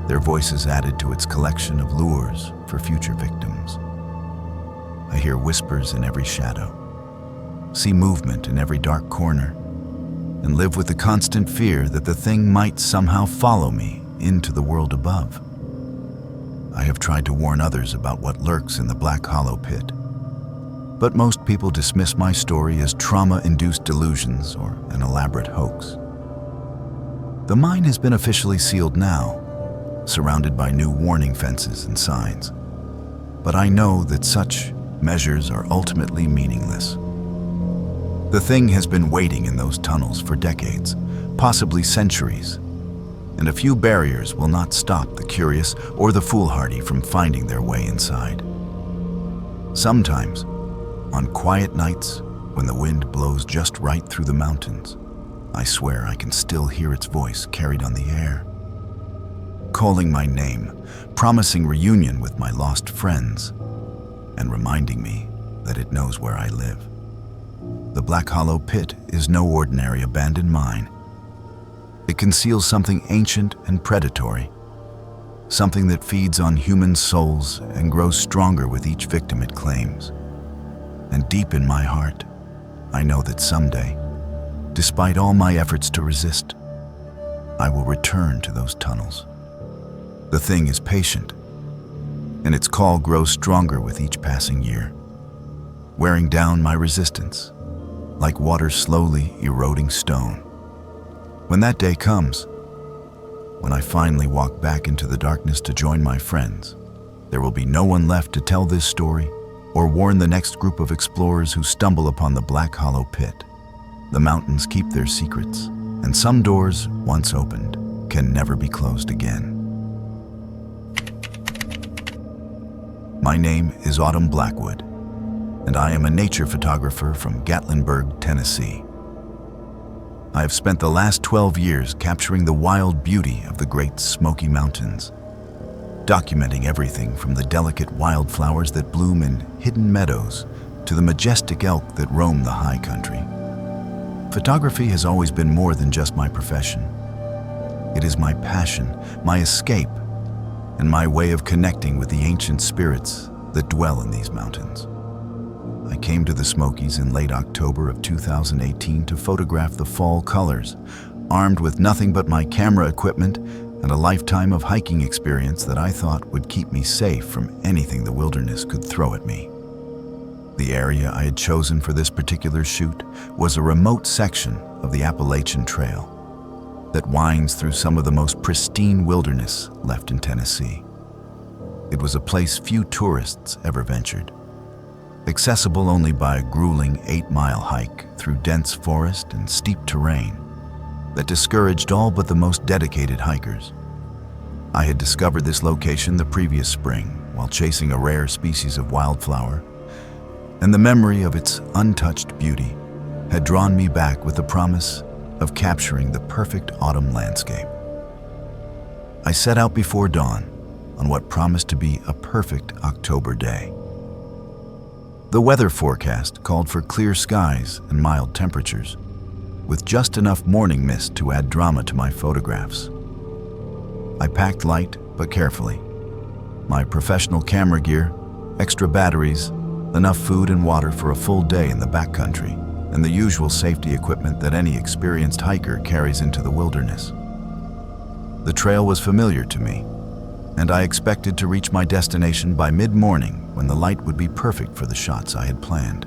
their voices added to its collection of lures for future victims. I hear whispers in every shadow, see movement in every dark corner, and live with the constant fear that the thing might somehow follow me into the world above. I have tried to warn others about what lurks in the Black Hollow pit, but most people dismiss my story as trauma-induced delusions or an elaborate hoax. The mine has been officially sealed now, surrounded by new warning fences and signs, but I know that such measures are ultimately meaningless. The thing has been waiting in those tunnels for decades, possibly centuries, and a few barriers will not stop the curious or the foolhardy from finding their way inside. Sometimes, on quiet nights when the wind blows just right through the mountains, I swear I can still hear its voice carried on the air, calling my name, promising reunion with my lost friends, and reminding me that it knows where I live. The Black Hollow pit is no ordinary abandoned mine. It conceals something ancient and predatory, something that feeds on human souls and grows stronger with each victim it claims. And deep in my heart, I know that someday, despite all my efforts to resist, I will return to those tunnels. The thing is patient, and its call grows stronger with each passing year, wearing down my resistance, like water slowly eroding stone. When that day comes, when I finally walk back into the darkness to join my friends, there will be no one left to tell this story or warn the next group of explorers who stumble upon the Black Hollow pit. The mountains keep their secrets, and some doors, once opened, can never be closed again. My name is Autumn Blackwood, and I am a nature photographer from Gatlinburg, Tennessee. I have spent the last 12 years capturing the wild beauty of the Great Smoky Mountains, documenting everything from the delicate wildflowers that bloom in hidden meadows to the majestic elk that roam the high country. Photography has always been more than just my profession. It is my passion, my escape, and my way of connecting with the ancient spirits that dwell in these mountains. I came to the Smokies in late October of 2018 to photograph the fall colors, armed with nothing but my camera equipment and a lifetime of hiking experience that I thought would keep me safe from anything the wilderness could throw at me. The area I had chosen for this particular shoot was a remote section of the Appalachian Trail that winds through some of the most pristine wilderness left in Tennessee. It was a place few tourists ever ventured, accessible only by a grueling 8-mile hike through dense forest and steep terrain that discouraged all but the most dedicated hikers. I had discovered this location the previous spring while chasing a rare species of wildflower, and the memory of its untouched beauty had drawn me back with the promise of capturing the perfect autumn landscape. I set out before dawn on what promised to be a perfect October day. The weather forecast called for clear skies and mild temperatures, with just enough morning mist to add drama to my photographs. I packed light but carefully. My professional camera gear, extra batteries, enough food and water for a full day in the backcountry, and the usual safety equipment that any experienced hiker carries into the wilderness. The trail was familiar to me, and I expected to reach my destination by mid-morning when the light would be perfect for the shots I had planned.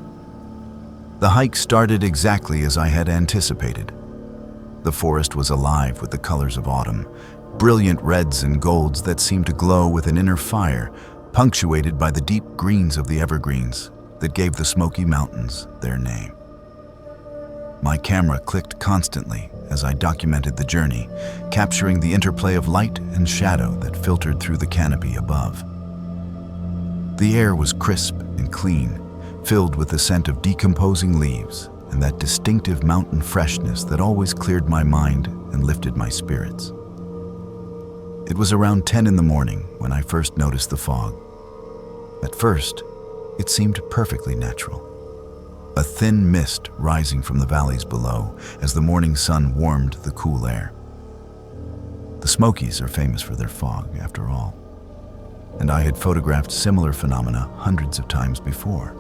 The hike started exactly as I had anticipated. The forest was alive with the colors of autumn, brilliant reds and golds that seemed to glow with an inner fire, punctuated by the deep greens of the evergreens that gave the Smoky Mountains their name. My camera clicked constantly as I documented the journey, capturing the interplay of light and shadow that filtered through the canopy above. The air was crisp and clean, filled with the scent of decomposing leaves and that distinctive mountain freshness that always cleared my mind and lifted my spirits. It was around 10 in the morning when I first noticed the fog. At first, it seemed perfectly natural. A thin mist rising from the valleys below as the morning sun warmed the cool air. The Smokies are famous for their fog, after all, and I had photographed similar phenomena hundreds of times before.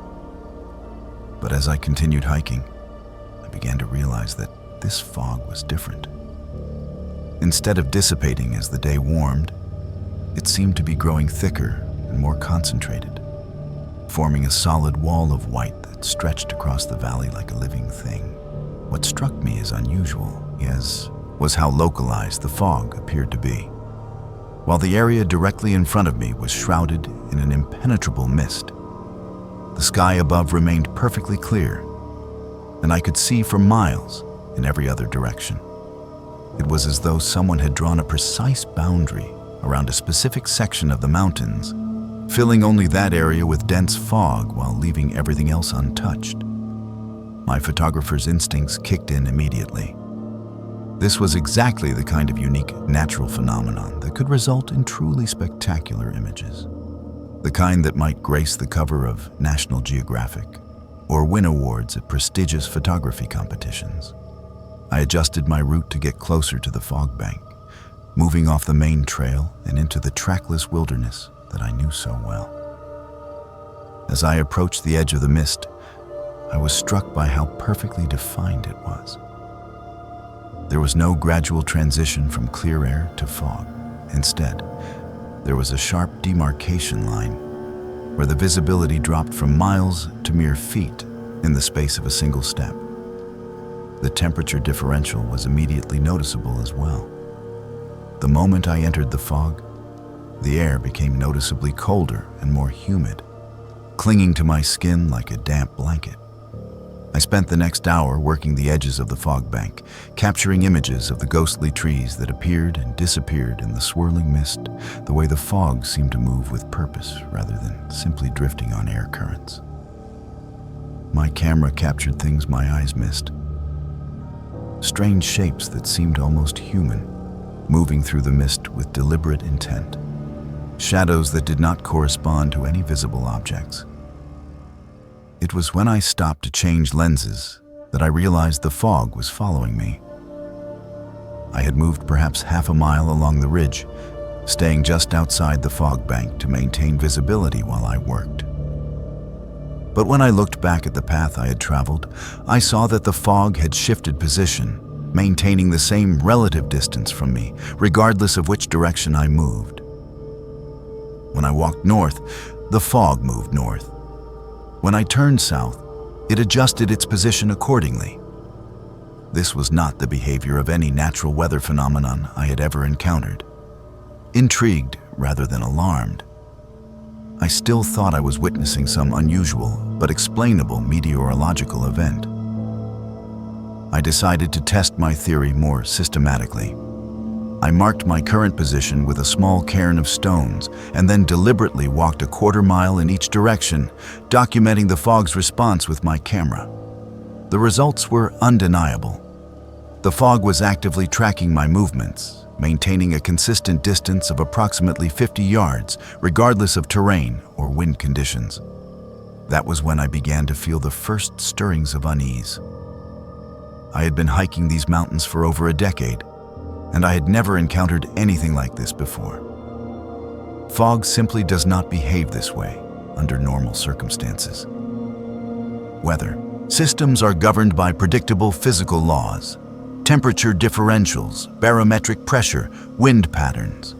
But as I continued hiking, I began to realize that this fog was different. Instead of dissipating as the day warmed, it seemed to be growing thicker and more concentrated, forming a solid wall of white that stretched across the valley like a living thing. What struck me as unusual, yes, was how localized the fog appeared to be. While the area directly in front of me was shrouded in an impenetrable mist, the sky above remained perfectly clear, and I could see for miles in every other direction. It was as though someone had drawn a precise boundary around a specific section of the mountains, filling only that area with dense fog while leaving everything else untouched. My photographer's instincts kicked in immediately. This was exactly the kind of unique natural phenomenon that could result in truly spectacular images. The kind that might grace the cover of National Geographic or win awards at prestigious photography competitions. I adjusted my route to get closer to the fog bank, moving off the main trail and into the trackless wilderness that I knew so well. As I approached the edge of the mist, I was struck by how perfectly defined it was. There was no gradual transition from clear air to fog. Instead, there was a sharp demarcation line where the visibility dropped from miles to mere feet in the space of a single step. The temperature differential was immediately noticeable as well. The moment I entered the fog, the air became noticeably colder and more humid, clinging to my skin like a damp blanket. I spent the next hour working the edges of the fog bank, capturing images of the ghostly trees that appeared and disappeared in the swirling mist, the way the fog seemed to move with purpose rather than simply drifting on air currents. My camera captured things my eyes missed. Strange shapes that seemed almost human, moving through the mist with deliberate intent. shadows that did not correspond to any visible objects. It was when I stopped to change lenses that I realized the fog was following me. I had moved perhaps half a mile along the ridge, staying just outside the fog bank to maintain visibility while I worked. But when I looked back at the path I had traveled, I saw that the fog had shifted position, maintaining the same relative distance from me, regardless of which direction I moved. When I walked north, the fog moved north. When I turned south, it adjusted its position accordingly. This was not the behavior of any natural weather phenomenon I had ever encountered. Intrigued rather than alarmed, I still thought I was witnessing some unusual but explainable meteorological event. I decided to test my theory more systematically. I marked my current position with a small cairn of stones and then deliberately walked a quarter mile in each direction, documenting the fog's response with my camera. The results were undeniable. The fog was actively tracking my movements, maintaining a consistent distance of approximately 50 yards, regardless of terrain or wind conditions. That was when I began to feel the first stirrings of unease. I had been hiking these mountains for over a decade, and I had never encountered anything like this before. Fog simply does not behave this way under normal circumstances. Weather systems are governed by predictable physical laws: temperature differentials, barometric pressure, wind patterns.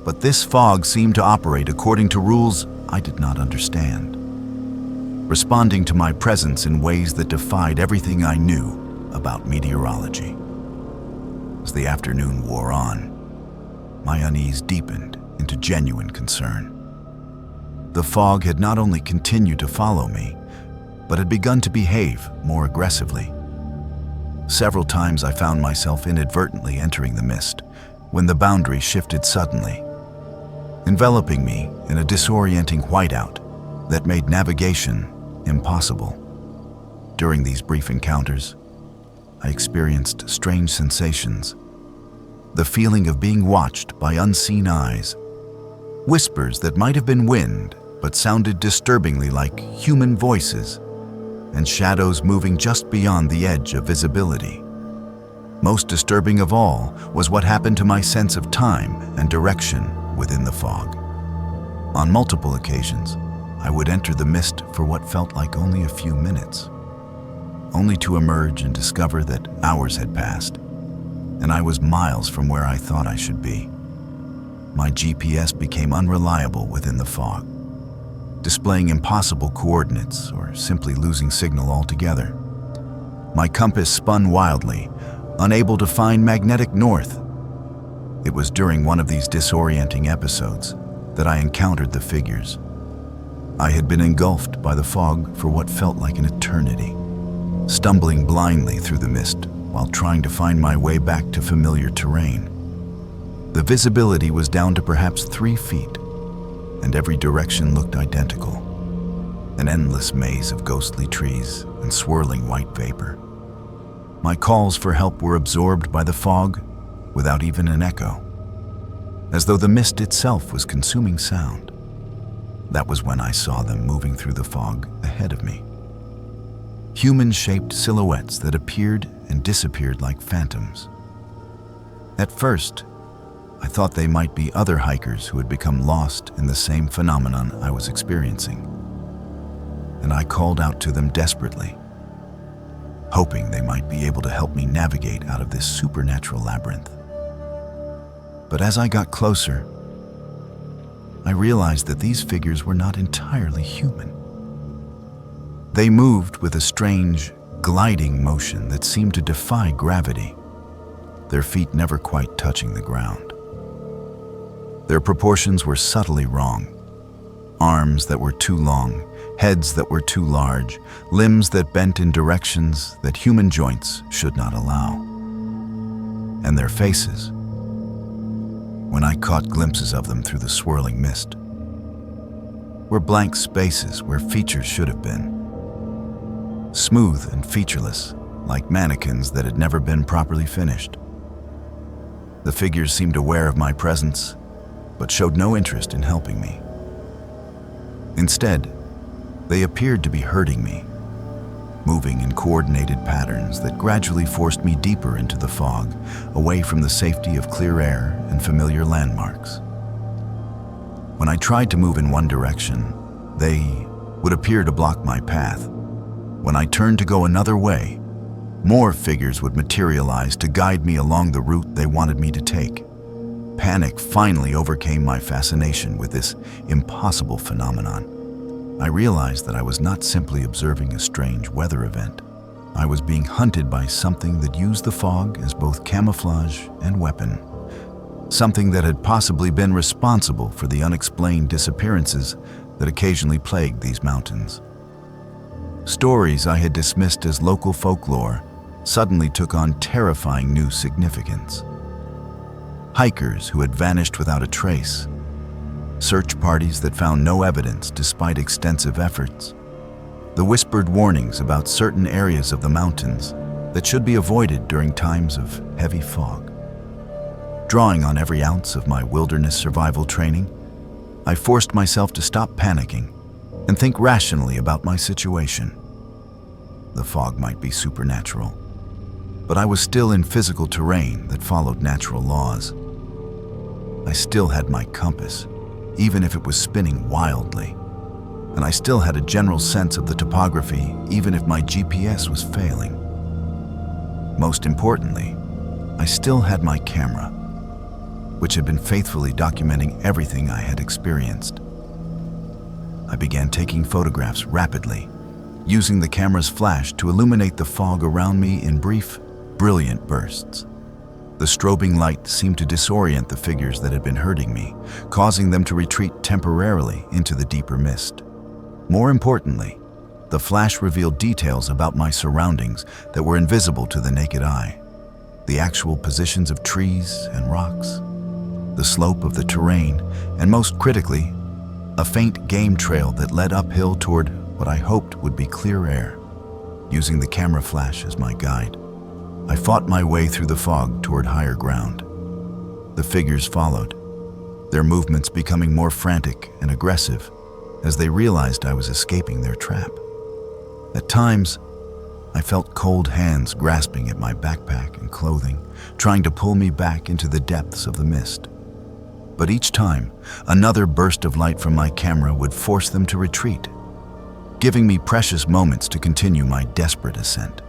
But this fog seemed to operate according to rules I did not understand, responding to my presence in ways that defied everything I knew about meteorology. As the afternoon wore on, my unease deepened into genuine concern. The fog had not only continued to follow me, but had begun to behave more aggressively. Several times I found myself inadvertently entering the mist when the boundary shifted suddenly, enveloping me in a disorienting whiteout that made navigation impossible. During these brief encounters, I experienced strange sensations: the feeling of being watched by unseen eyes, whispers that might have been wind but sounded disturbingly like human voices, and shadows moving just beyond the edge of visibility. Most disturbing of all was what happened to my sense of time and direction within the fog. On multiple occasions, I would enter the mist for what felt like only a few minutes, only to emerge and discover that hours had passed, and I was miles from where I thought I should be. My GPS became unreliable within the fog, displaying impossible coordinates or simply losing signal altogether. My compass spun wildly, unable to find magnetic north. It was during one of these disorienting episodes that I encountered the figures. I had been engulfed by the fog for what felt like an eternity, stumbling blindly through the mist while trying to find my way back to familiar terrain. The visibility was down to perhaps 3 feet, and every direction looked identical: an endless maze of ghostly trees and swirling white vapor. My calls for help were absorbed by the fog without even an echo, as though the mist itself was consuming sound. That was when I saw them moving through the fog ahead of me. Human-shaped silhouettes that appeared and disappeared like phantoms. At first, I thought they might be other hikers who had become lost in the same phenomenon I was experiencing, and I called out to them desperately, hoping they might be able to help me navigate out of this supernatural labyrinth. But as I got closer, I realized that these figures were not entirely human. They moved with a strange, gliding motion that seemed to defy gravity, their feet never quite touching the ground. Their proportions were subtly wrong: arms that were too long, heads that were too large, limbs that bent in directions that human joints should not allow. And their faces, when I caught glimpses of them through the swirling mist, were blank spaces where features should have been. Smooth and featureless, like mannequins that had never been properly finished. The figures seemed aware of my presence, but showed no interest in helping me. Instead, they appeared to be hurting me, moving in coordinated patterns that gradually forced me deeper into the fog, away from the safety of clear air and familiar landmarks. When I tried to move in one direction, they would appear to block my path. When I turned to go another way, more figures would materialize to guide me along the route they wanted me to take. Panic finally overcame my fascination with this impossible phenomenon. I realized that I was not simply observing a strange weather event. I was being hunted by something that used the fog as both camouflage and weapon. Something that had possibly been responsible for the unexplained disappearances that occasionally plagued these mountains. Stories I had dismissed as local folklore suddenly took on terrifying new significance. Hikers who had vanished without a trace, search parties that found no evidence despite extensive efforts, the whispered warnings about certain areas of the mountains that should be avoided during times of heavy fog. Drawing on every ounce of my wilderness survival training, I forced myself to stop panicking and think rationally about my situation. The fog might be supernatural, but I was still in physical terrain that followed natural laws. I still had my compass, even if it was spinning wildly, and I still had a general sense of the topography, even if my GPS was failing. Most importantly, I still had my camera, which had been faithfully documenting everything I had experienced. I began taking photographs rapidly, using the camera's flash to illuminate the fog around me in brief, brilliant bursts. The strobing light seemed to disorient the figures that had been hurting me, causing them to retreat temporarily into the deeper mist. More importantly, the flash revealed details about my surroundings that were invisible to the naked eye. The actual positions of trees and rocks, the slope of the terrain, and most critically, a faint game trail that led uphill toward what I hoped would be clear air. Using the camera flash as my guide, I fought my way through the fog toward higher ground. The figures followed, their movements becoming more frantic and aggressive as they realized I was escaping their trap. At times, I felt cold hands grasping at my backpack and clothing, trying to pull me back into the depths of the mist. But each time, another burst of light from my camera would force them to retreat, giving me precious moments to continue my desperate ascent.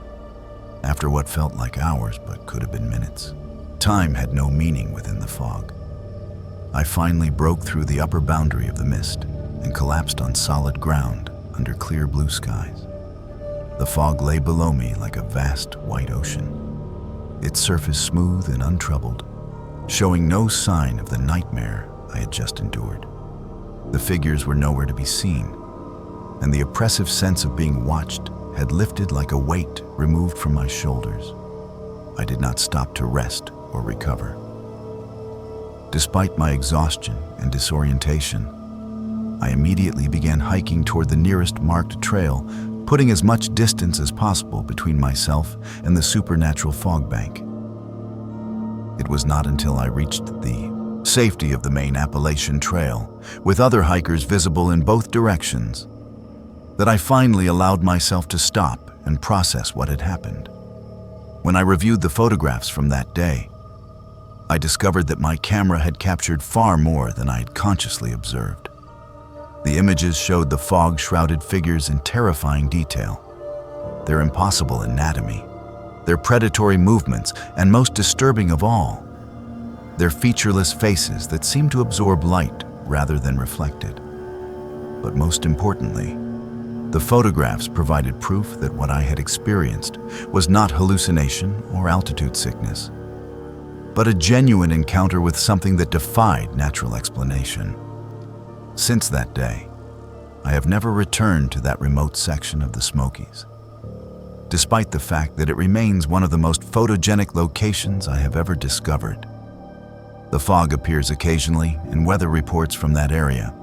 After what felt like hours but could have been minutes, time had no meaning within the fog. I finally broke through the upper boundary of the mist and collapsed on solid ground under clear blue skies. The fog lay below me like a vast white ocean, its surface smooth and untroubled, showing no sign of the nightmare I had just endured. The figures were nowhere to be seen, and the oppressive sense of being watched had lifted like a weight removed from my shoulders. I did not stop to rest or recover. Despite my exhaustion and disorientation, I immediately began hiking toward the nearest marked trail, putting as much distance as possible between myself and the supernatural fog bank. It was not until I reached the safety of the main Appalachian Trail, with other hikers visible in both directions, that I finally allowed myself to stop and process what had happened. When I reviewed the photographs from that day, I discovered that my camera had captured far more than I had consciously observed. The images showed the fog-shrouded figures in terrifying detail, their impossible anatomy, their predatory movements, and most disturbing of all, their featureless faces that seemed to absorb light rather than reflect it. But most importantly, the photographs provided proof that what I had experienced was not hallucination or altitude sickness, but a genuine encounter with something that defied natural explanation. Since that day, I have never returned to that remote section of the Smokies, despite the fact that it remains one of the most photogenic locations I have ever discovered. The fog appears occasionally in weather reports from that area,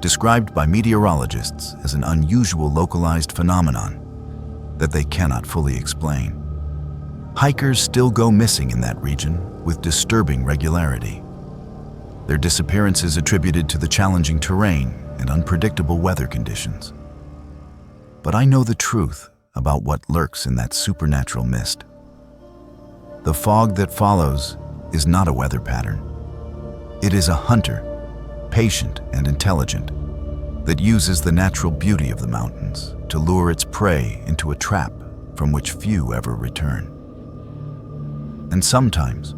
described by meteorologists as an unusual localized phenomenon that they cannot fully explain. Hikers still go missing in that region with disturbing regularity. their disappearance is attributed to the challenging terrain and unpredictable weather conditions. But I know the truth about what lurks in that supernatural mist. The fog that follows is not a weather pattern. It is a hunter, patient and intelligent, that uses the natural beauty of the mountains to lure its prey into a trap from which few ever return. And sometimes,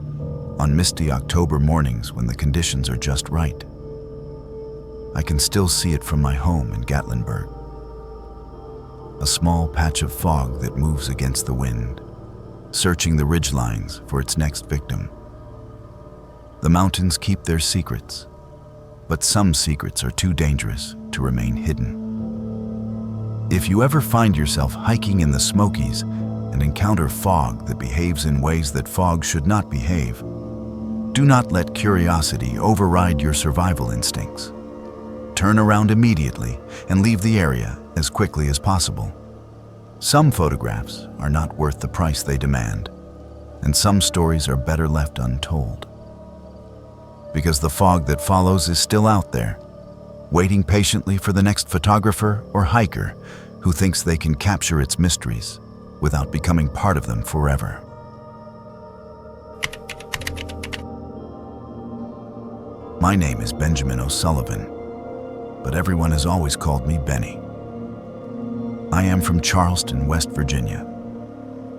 on misty October mornings when the conditions are just right, I can still see it from my home in Gatlinburg. A small patch of fog that moves against the wind, searching the ridgelines for its next victim. The mountains keep their secrets, but some secrets are too dangerous to remain hidden. If you ever find yourself hiking in the Smokies and encounter fog that behaves in ways that fog should not behave, do not let curiosity override your survival instincts. Turn around immediately and leave the area as quickly as possible. Some photographs are not worth the price they demand, and some stories are better left untold. Because the fog that follows is still out there, waiting patiently for the next photographer or hiker who thinks they can capture its mysteries without becoming part of them forever. My name is Benjamin O'Sullivan, but everyone has always called me Benny. I am from Charleston, West Virginia,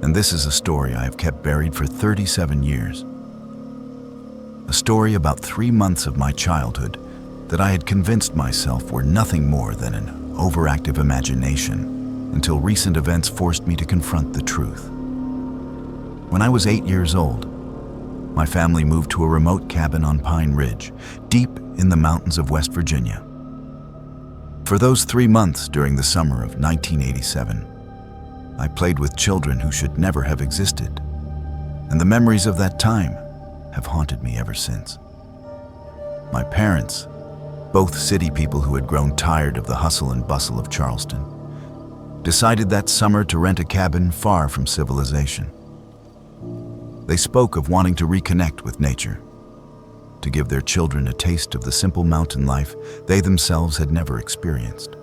and this is a story I have kept buried for 37 years. A story about 3 months of my childhood that I had convinced myself were nothing more than an overactive imagination until recent events forced me to confront the truth. When I was 8 years old, my family moved to a remote cabin on Pine Ridge, deep in the mountains of West Virginia. For those 3 months during the summer of 1987, I played with children who should never have existed, and the memories of that time have haunted me ever since. My parents, both city people who had grown tired of the hustle and bustle of Charleston, decided that summer to rent a cabin far from civilization. They spoke of wanting to reconnect with nature, to give their children a taste of the simple mountain life they themselves had never experienced.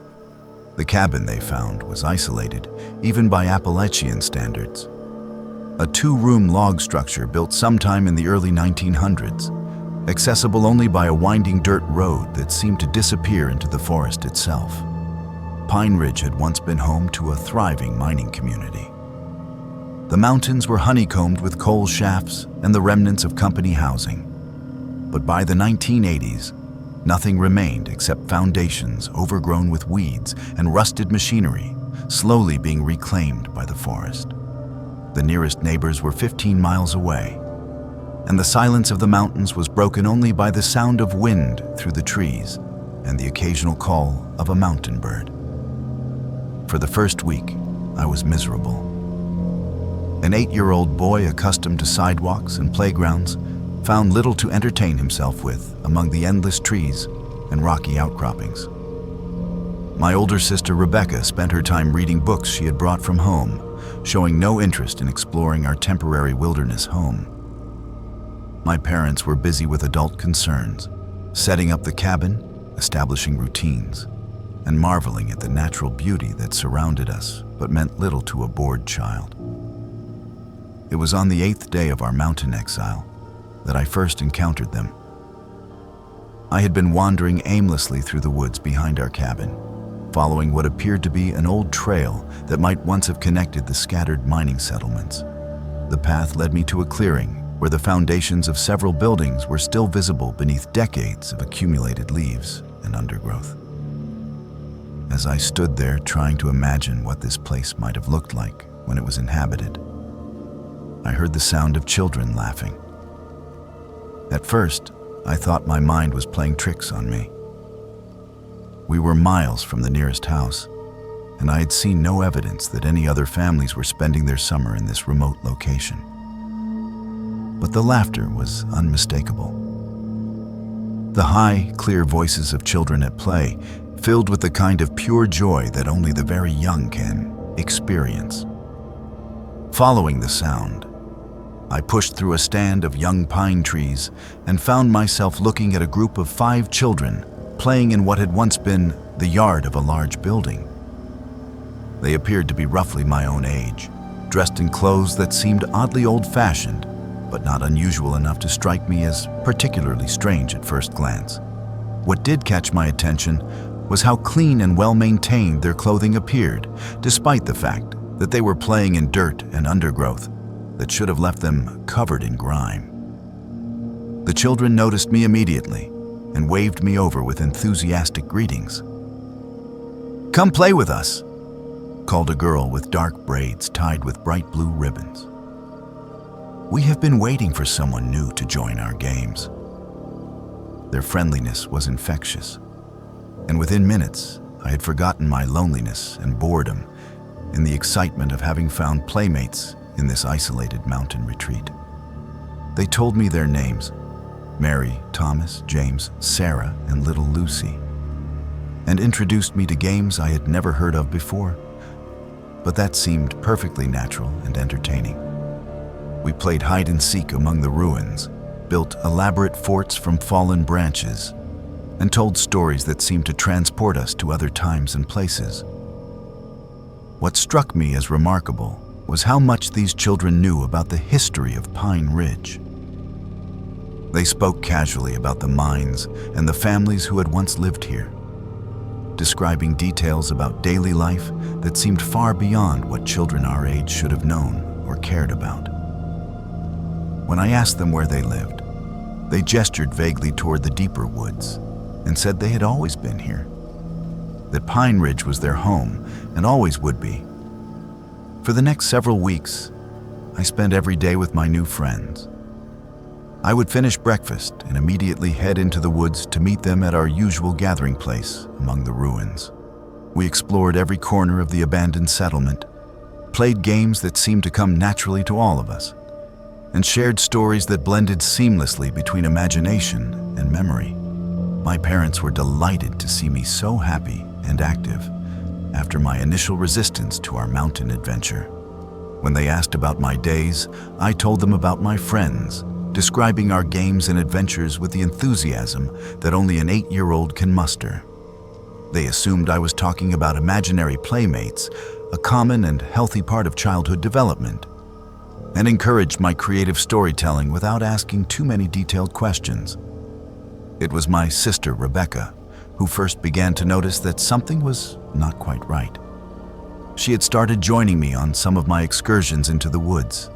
The cabin they found was isolated, even by Appalachian standards. A 2-room log structure built sometime in the early 1900s, accessible only by a winding dirt road that seemed to disappear into the forest itself. Pine Ridge had once been home to a thriving mining community. The mountains were honeycombed with coal shafts and the remnants of company housing. But by the 1980s, nothing remained except foundations overgrown with weeds and rusted machinery, slowly being reclaimed by the forest. The nearest neighbors were 15 miles away, and the silence of the mountains was broken only by the sound of wind through the trees and the occasional call of a mountain bird. For the first week, I was miserable. An 8-year-old boy accustomed to sidewalks and playgrounds found little to entertain himself with among the endless trees and rocky outcroppings. My older sister Rebecca spent her time reading books she had brought from home, showing no interest in exploring our temporary wilderness home. My parents were busy with adult concerns, setting up the cabin, establishing routines, and marveling at the natural beauty that surrounded us but meant little to a bored child. It was on the 8th day of our mountain exile that I first encountered them. I had been wandering aimlessly through the woods behind our cabin, following what appeared to be an old trail that might once have connected the scattered mining settlements. The path led me to a clearing where the foundations of several buildings were still visible beneath decades of accumulated leaves and undergrowth. As I stood there trying to imagine what this place might have looked like when it was inhabited, I heard the sound of children laughing. At first, I thought my mind was playing tricks on me. We were miles from the nearest house, and I had seen no evidence that any other families were spending their summer in this remote location. But the laughter was unmistakable. The high, clear voices of children at play, filled with the kind of pure joy that only the very young can experience. Following the sound, I pushed through a stand of young pine trees and found myself looking at a group of 5 children playing in what had once been the yard of a large building. They appeared to be roughly my own age, dressed in clothes that seemed oddly old-fashioned, but not unusual enough to strike me as particularly strange at first glance. What did catch my attention was how clean and well-maintained their clothing appeared, despite the fact that they were playing in dirt and undergrowth that should have left them covered in grime. The children noticed me immediately and waved me over with enthusiastic greetings. "Come play with us," called a girl with dark braids tied with bright blue ribbons. We have been waiting for someone new to join our games. Their friendliness was infectious, and within minutes I had forgotten my loneliness and boredom in the excitement of having found playmates in this isolated mountain retreat. They told me their names: Mary, Thomas, James, Sarah, and little Lucy, and introduced me to games I had never heard of before, but that seemed perfectly natural and entertaining. We played hide and seek among the ruins, built elaborate forts from fallen branches, and told stories that seemed to transport us to other times and places. What struck me as remarkable was how much these children knew about the history of Pine Ridge. They spoke casually about the mines and the families who had once lived here, describing details about daily life that seemed far beyond what children our age should have known or cared about. When I asked them where they lived, they gestured vaguely toward the deeper woods and said they had always been here, that Pine Ridge was their home and always would be. For the next several weeks, I spent every day with my new friends. I would finish breakfast and immediately head into the woods to meet them at our usual gathering place among the ruins. We explored every corner of the abandoned settlement, played games that seemed to come naturally to all of us, and shared stories that blended seamlessly between imagination and memory. My parents were delighted to see me so happy and active after my initial resistance to our mountain adventure. When they asked about my days, I told them about my friends, describing our games and adventures with the enthusiasm that only an 8-year-old can muster. They assumed I was talking about imaginary playmates, a common and healthy part of childhood development, and encouraged my creative storytelling without asking too many detailed questions. It was my sister, Rebecca, who first began to notice that something was not quite right. She had started joining me on some of my excursions into the woods,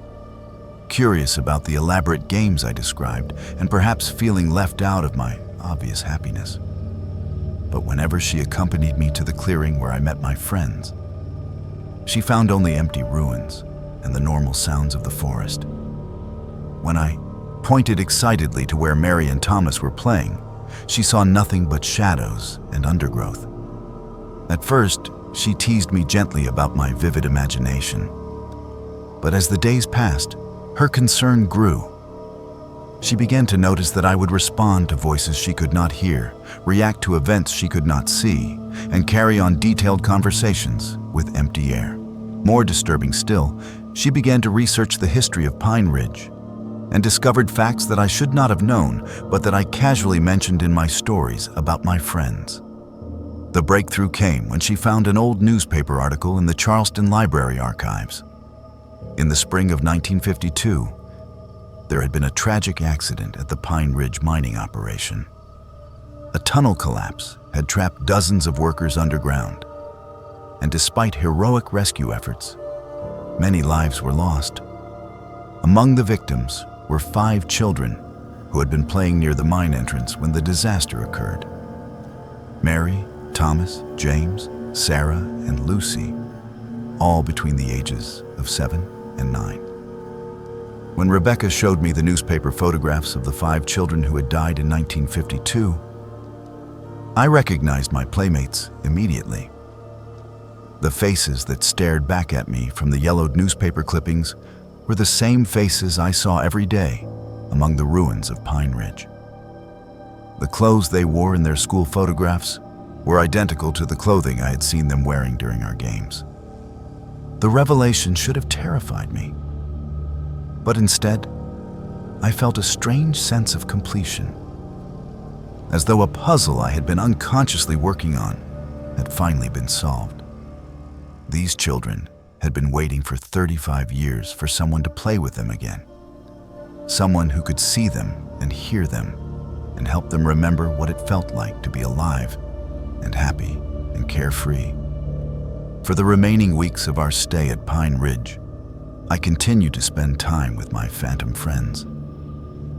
curious about the elaborate games I described and perhaps feeling left out of my obvious happiness. But whenever she accompanied me to the clearing where I met my friends, she found only empty ruins and the normal sounds of the forest. When I pointed excitedly to where Mary and Thomas were playing, she saw nothing but shadows and undergrowth. At first, she teased me gently about my vivid imagination. But as the days passed, her concern grew. She began to notice that I would respond to voices she could not hear, react to events she could not see, and carry on detailed conversations with empty air. More disturbing still, she began to research the history of Pine Ridge and discovered facts that I should not have known, but that I casually mentioned in my stories about my friends. The breakthrough came when she found an old newspaper article in the Charleston Library archives. In the spring of 1952, there had been a tragic accident at the Pine Ridge mining operation. A tunnel collapse had trapped dozens of workers underground, and despite heroic rescue efforts, many lives were lost. Among the victims were 5 children who had been playing near the mine entrance when the disaster occurred. Mary, Thomas, James, Sarah, and Lucy, all between the ages of 7 and 9. When Rebecca showed me the newspaper photographs of the 5 children who had died in 1952, I recognized my playmates immediately. The faces that stared back at me from the yellowed newspaper clippings were the same faces I saw every day among the ruins of Pine Ridge. The clothes they wore in their school photographs were identical to the clothing I had seen them wearing during our games. The revelation should have terrified me, but instead, I felt a strange sense of completion, as though a puzzle I had been unconsciously working on had finally been solved. These children had been waiting for 35 years for someone to play with them again, someone who could see them and hear them and help them remember what it felt like to be alive and happy and carefree. For the remaining weeks of our stay at Pine Ridge, I continued to spend time with my phantom friends.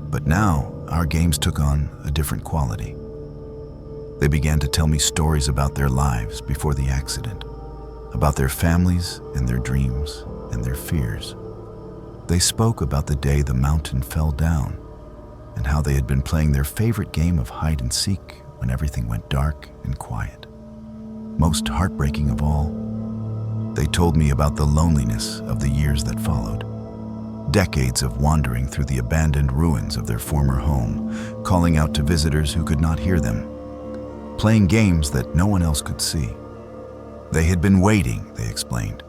But now, our games took on a different quality. They began to tell me stories about their lives before the accident, about their families and their dreams and their fears. They spoke about the day the mountain fell down and how they had been playing their favorite game of hide and seek when everything went dark and quiet. Most heartbreaking of all, they told me about the loneliness of the years that followed. Decades of wandering through the abandoned ruins of their former home, calling out to visitors who could not hear them, playing games that no one else could see. They had been waiting, they explained,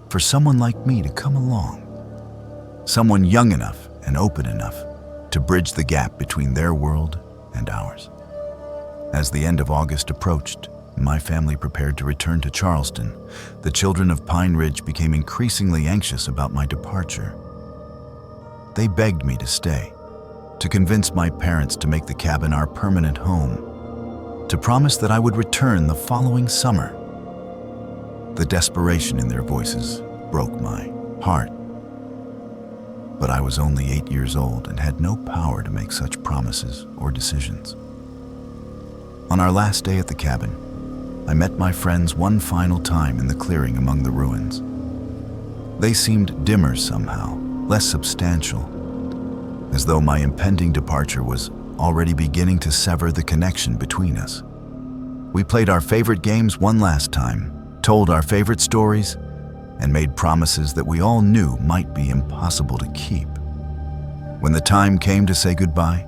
for someone like me to come along, someone young enough and open enough to bridge the gap between their world and ours. As the end of August approached, my family prepared to return to Charleston. The children of Pine Ridge became increasingly anxious about my departure. They begged me to stay, to convince my parents to make the cabin our permanent home, to promise that I would return the following summer. The desperation in their voices broke my heart. But I was only 8 years old and had no power to make such promises or decisions. On our last day at the cabin, I met my friends one final time in the clearing among the ruins. They seemed dimmer somehow, less substantial, as though my impending departure was already beginning to sever the connection between us. We played our favorite games one last time, told our favorite stories, and made promises that we all knew might be impossible to keep. When the time came to say goodbye,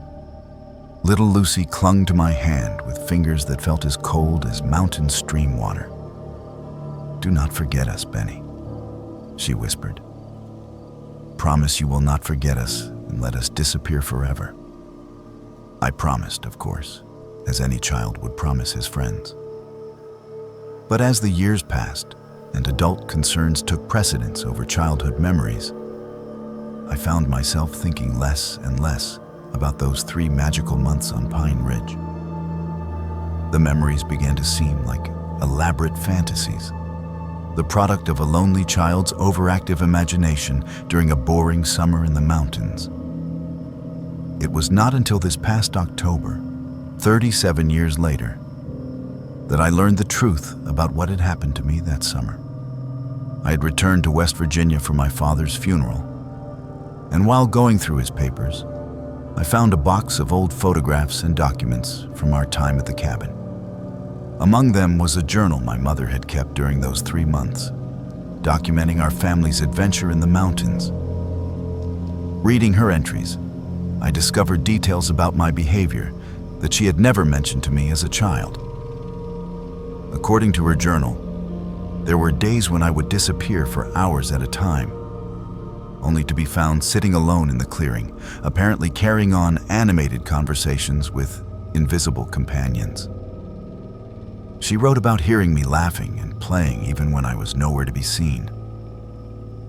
little Lucy clung to my hand with fingers that felt as cold as mountain stream water. "Do not forget us, Benny," she whispered. "Promise you will not forget us and let us disappear forever." I promised, of course, as any child would promise his friends. But as the years passed and adult concerns took precedence over childhood memories, I found myself thinking less and less about those 3 magical months on Pine Ridge. The memories began to seem like elaborate fantasies, the product of a lonely child's overactive imagination during a boring summer in the mountains. It was not until this past October, 37 years later, that I learned the truth about what had happened to me that summer. I had returned to West Virginia for my father's funeral, and while going through his papers, I found a box of old photographs and documents from our time at the cabin. Among them was a journal my mother had kept during those 3 months, documenting our family's adventure in the mountains. Reading her entries, I discovered details about my behavior that she had never mentioned to me as a child. According to her journal, there were days when I would disappear for hours at a time, only to be found sitting alone in the clearing, apparently carrying on animated conversations with invisible companions. She wrote about hearing me laughing and playing even when I was nowhere to be seen,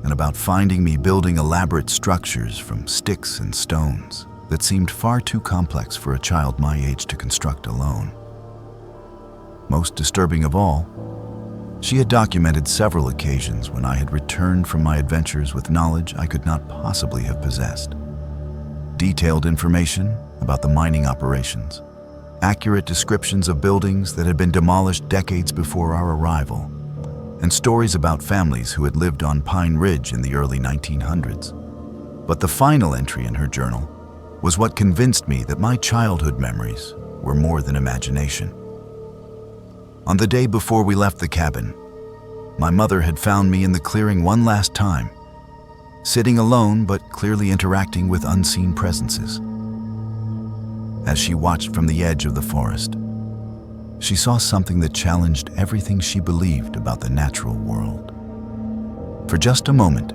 and about finding me building elaborate structures from sticks and stones that seemed far too complex for a child my age to construct alone. Most disturbing of all, she had documented several occasions when I had returned from my adventures with knowledge I could not possibly have possessed. Detailed information about the mining operations, accurate descriptions of buildings that had been demolished decades before our arrival, and stories about families who had lived on Pine Ridge in the early 1900s. But the final entry in her journal was what convinced me that my childhood memories were more than imagination. On the day before we left the cabin, my mother had found me in the clearing one last time, sitting alone but clearly interacting with unseen presences. As she watched from the edge of the forest, she saw something that challenged everything she believed about the natural world. For just a moment,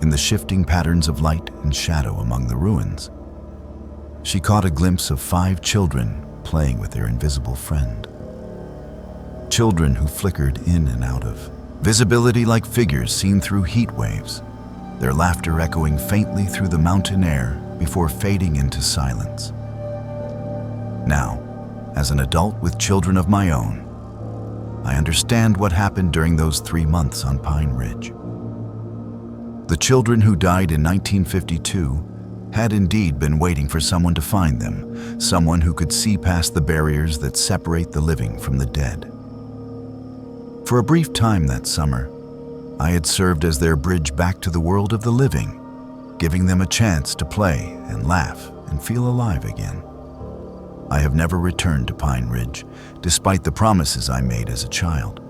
in the shifting patterns of light and shadow among the ruins, she caught a glimpse of 5 children playing with their invisible friend. Children who flickered in and out of visibility like figures seen through heat waves, their laughter echoing faintly through the mountain air before fading into silence. Now, as an adult with children of my own, I understand what happened during those 3 months on Pine Ridge. The children who died in 1952 had indeed been waiting for someone to find them, someone who could see past the barriers that separate the living from the dead. For a brief time that summer, I had served as their bridge back to the world of the living, giving them a chance to play and laugh and feel alive again. I have never returned to Pine Ridge, despite the promises I made as a child.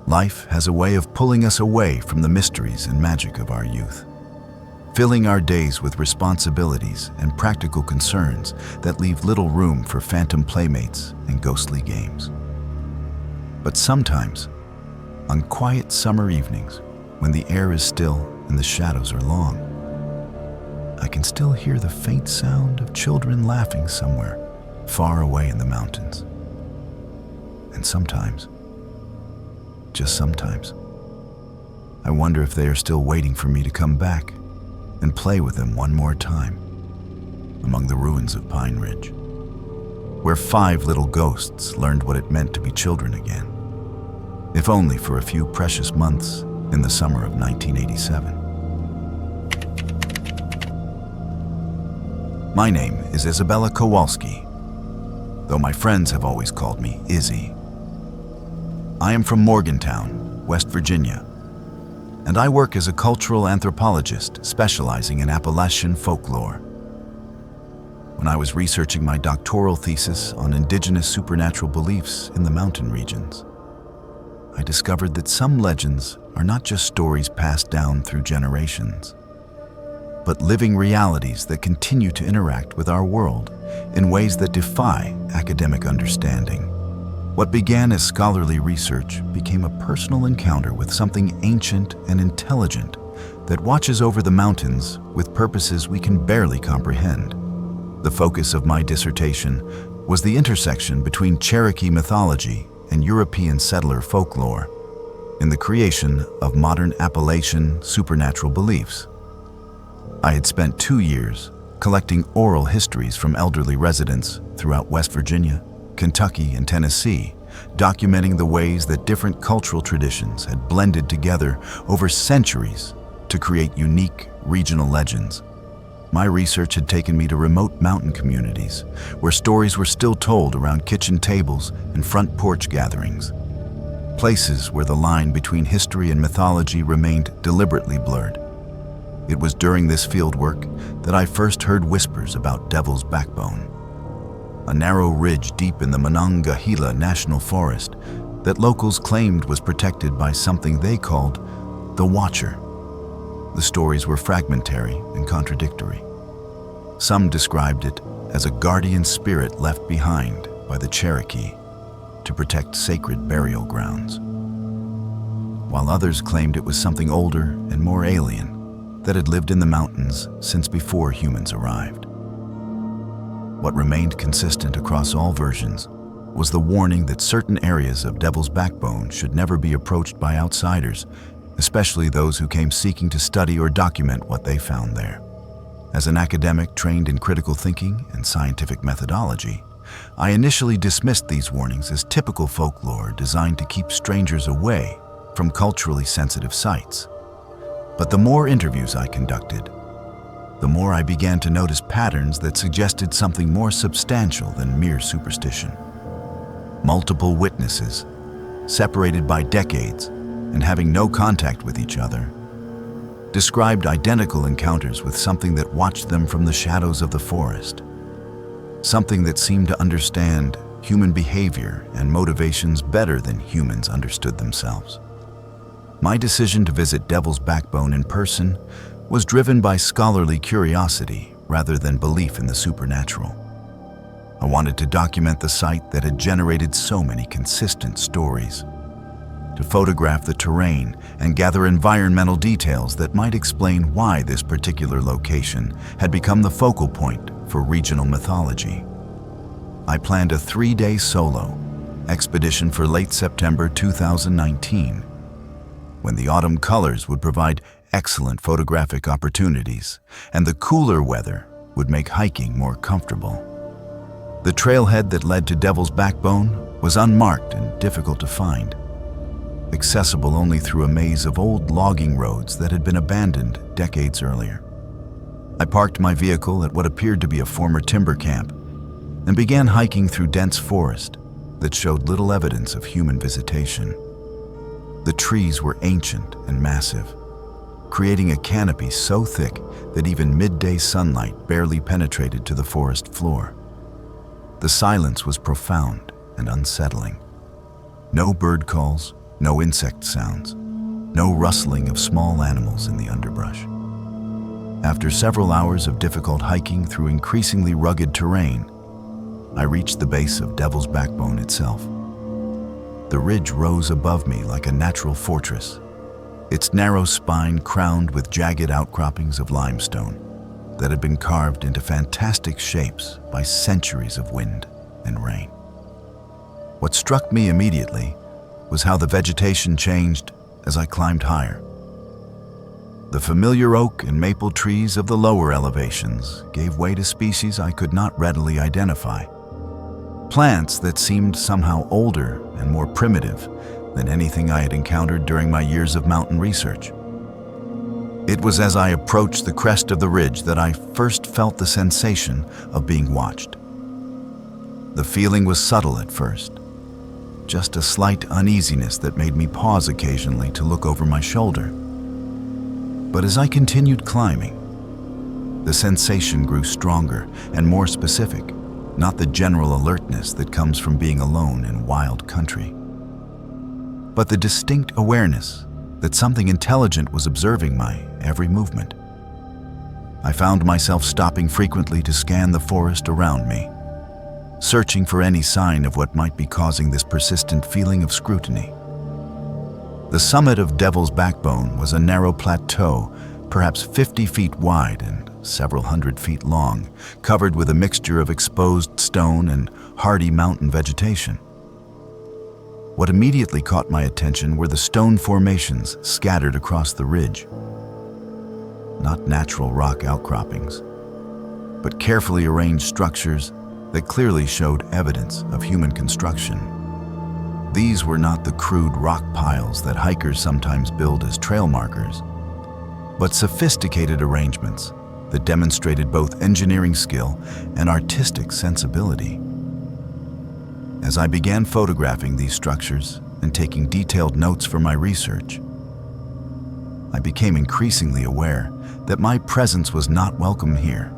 Life has a way of pulling us away from the mysteries and magic of our youth, filling our days with responsibilities and practical concerns that leave little room for phantom playmates and ghostly games. But sometimes, on quiet summer evenings, when the air is still and the shadows are long, I can still hear the faint sound of children laughing somewhere far away in the mountains. And sometimes, just sometimes, I wonder if they are still waiting for me to come back and play with them one more time among the ruins of Pine Ridge, where 5 little ghosts learned what it meant to be children again, if only for a few precious months in the summer of 1987. My name is Isabella Kowalski, though my friends have always called me Izzy. I am from Morgantown, West Virginia, and I work as a cultural anthropologist specializing in Appalachian folklore. When I was researching my doctoral thesis on indigenous supernatural beliefs in the mountain regions, I discovered that some legends are not just stories passed down through generations, but living realities that continue to interact with our world in ways that defy academic understanding. What began as scholarly research became a personal encounter with something ancient and intelligent that watches over the mountains with purposes we can barely comprehend. The focus of my dissertation was the intersection between Cherokee mythology and European settler folklore in the creation of modern Appalachian supernatural beliefs. I had spent 2 years collecting oral histories from elderly residents throughout West Virginia, Kentucky, and Tennessee, documenting the ways that different cultural traditions had blended together over centuries to create unique regional legends. My research had taken me to remote mountain communities where stories were still told around kitchen tables and front porch gatherings, places where the line between history and mythology remained deliberately blurred. It was during this fieldwork that I first heard whispers about Devil's Backbone, a narrow ridge deep in the Monongahela National Forest that locals claimed was protected by something they called the Watcher. The stories were fragmentary and contradictory. Some described it as a guardian spirit left behind by the Cherokee to protect sacred burial grounds, while others claimed it was something older and more alien that had lived in the mountains since before humans arrived. What remained consistent across all versions was the warning that certain areas of Devil's Backbone should never be approached by outsiders, especially those who came seeking to study or document what they found there. As an academic trained in critical thinking and scientific methodology, I initially dismissed these warnings as typical folklore designed to keep strangers away from culturally sensitive sites. But the more interviews I conducted, the more I began to notice patterns that suggested something more substantial than mere superstition. Multiple witnesses, separated by decades and having no contact with each other, described identical encounters with something that watched them from the shadows of the forest, something that seemed to understand human behavior and motivations better than humans understood themselves. My decision to visit Devil's Backbone in person was driven by scholarly curiosity rather than belief in the supernatural. I wanted to document the site that had generated so many consistent stories. to photograph the terrain and gather environmental details that might explain why this particular location had become the focal point for regional mythology. I planned a 3-day solo expedition for late September 2019, when the autumn colors would provide excellent photographic opportunities and the cooler weather would make hiking more comfortable. The trailhead that led to Devil's Backbone was unmarked and difficult to find, accessible only through a maze of old logging roads that had been abandoned decades earlier. I parked my vehicle at what appeared to be a former timber camp and began hiking through dense forest that showed little evidence of human visitation. The trees were ancient and massive, creating a canopy so thick that even midday sunlight barely penetrated to the forest floor. The silence was profound and unsettling. No bird calls, no insect sounds, no rustling of small animals in the underbrush. After several hours of difficult hiking through increasingly rugged terrain, I reached the base of Devil's Backbone itself. The ridge rose above me like a natural fortress, its narrow spine crowned with jagged outcroppings of limestone that had been carved into fantastic shapes by centuries of wind and rain. What struck me immediately was how the vegetation changed as I climbed higher. The familiar oak and maple trees of the lower elevations gave way to species I could not readily identify. Plants that seemed somehow older and more primitive than anything I had encountered during my years of mountain research. It was as I approached the crest of the ridge that I first felt the sensation of being watched. The feeling was subtle at first, just a slight uneasiness that made me pause occasionally to look over my shoulder. But as I continued climbing, the sensation grew stronger and more specific, not the general alertness that comes from being alone in wild country, but the distinct awareness that something intelligent was observing my every movement. I found myself stopping frequently to scan the forest around me, searching for any sign of what might be causing this persistent feeling of scrutiny. The summit of Devil's Backbone was a narrow plateau, perhaps 50 feet wide and several hundred feet long, covered with a mixture of exposed stone and hardy mountain vegetation. What immediately caught my attention were the stone formations scattered across the ridge. Not natural rock outcroppings, but carefully arranged structures that clearly showed evidence of human construction. These were not the crude rock piles that hikers sometimes build as trail markers, but sophisticated arrangements that demonstrated both engineering skill and artistic sensibility. As I began photographing these structures and taking detailed notes for my research, I became increasingly aware that my presence was not welcome here.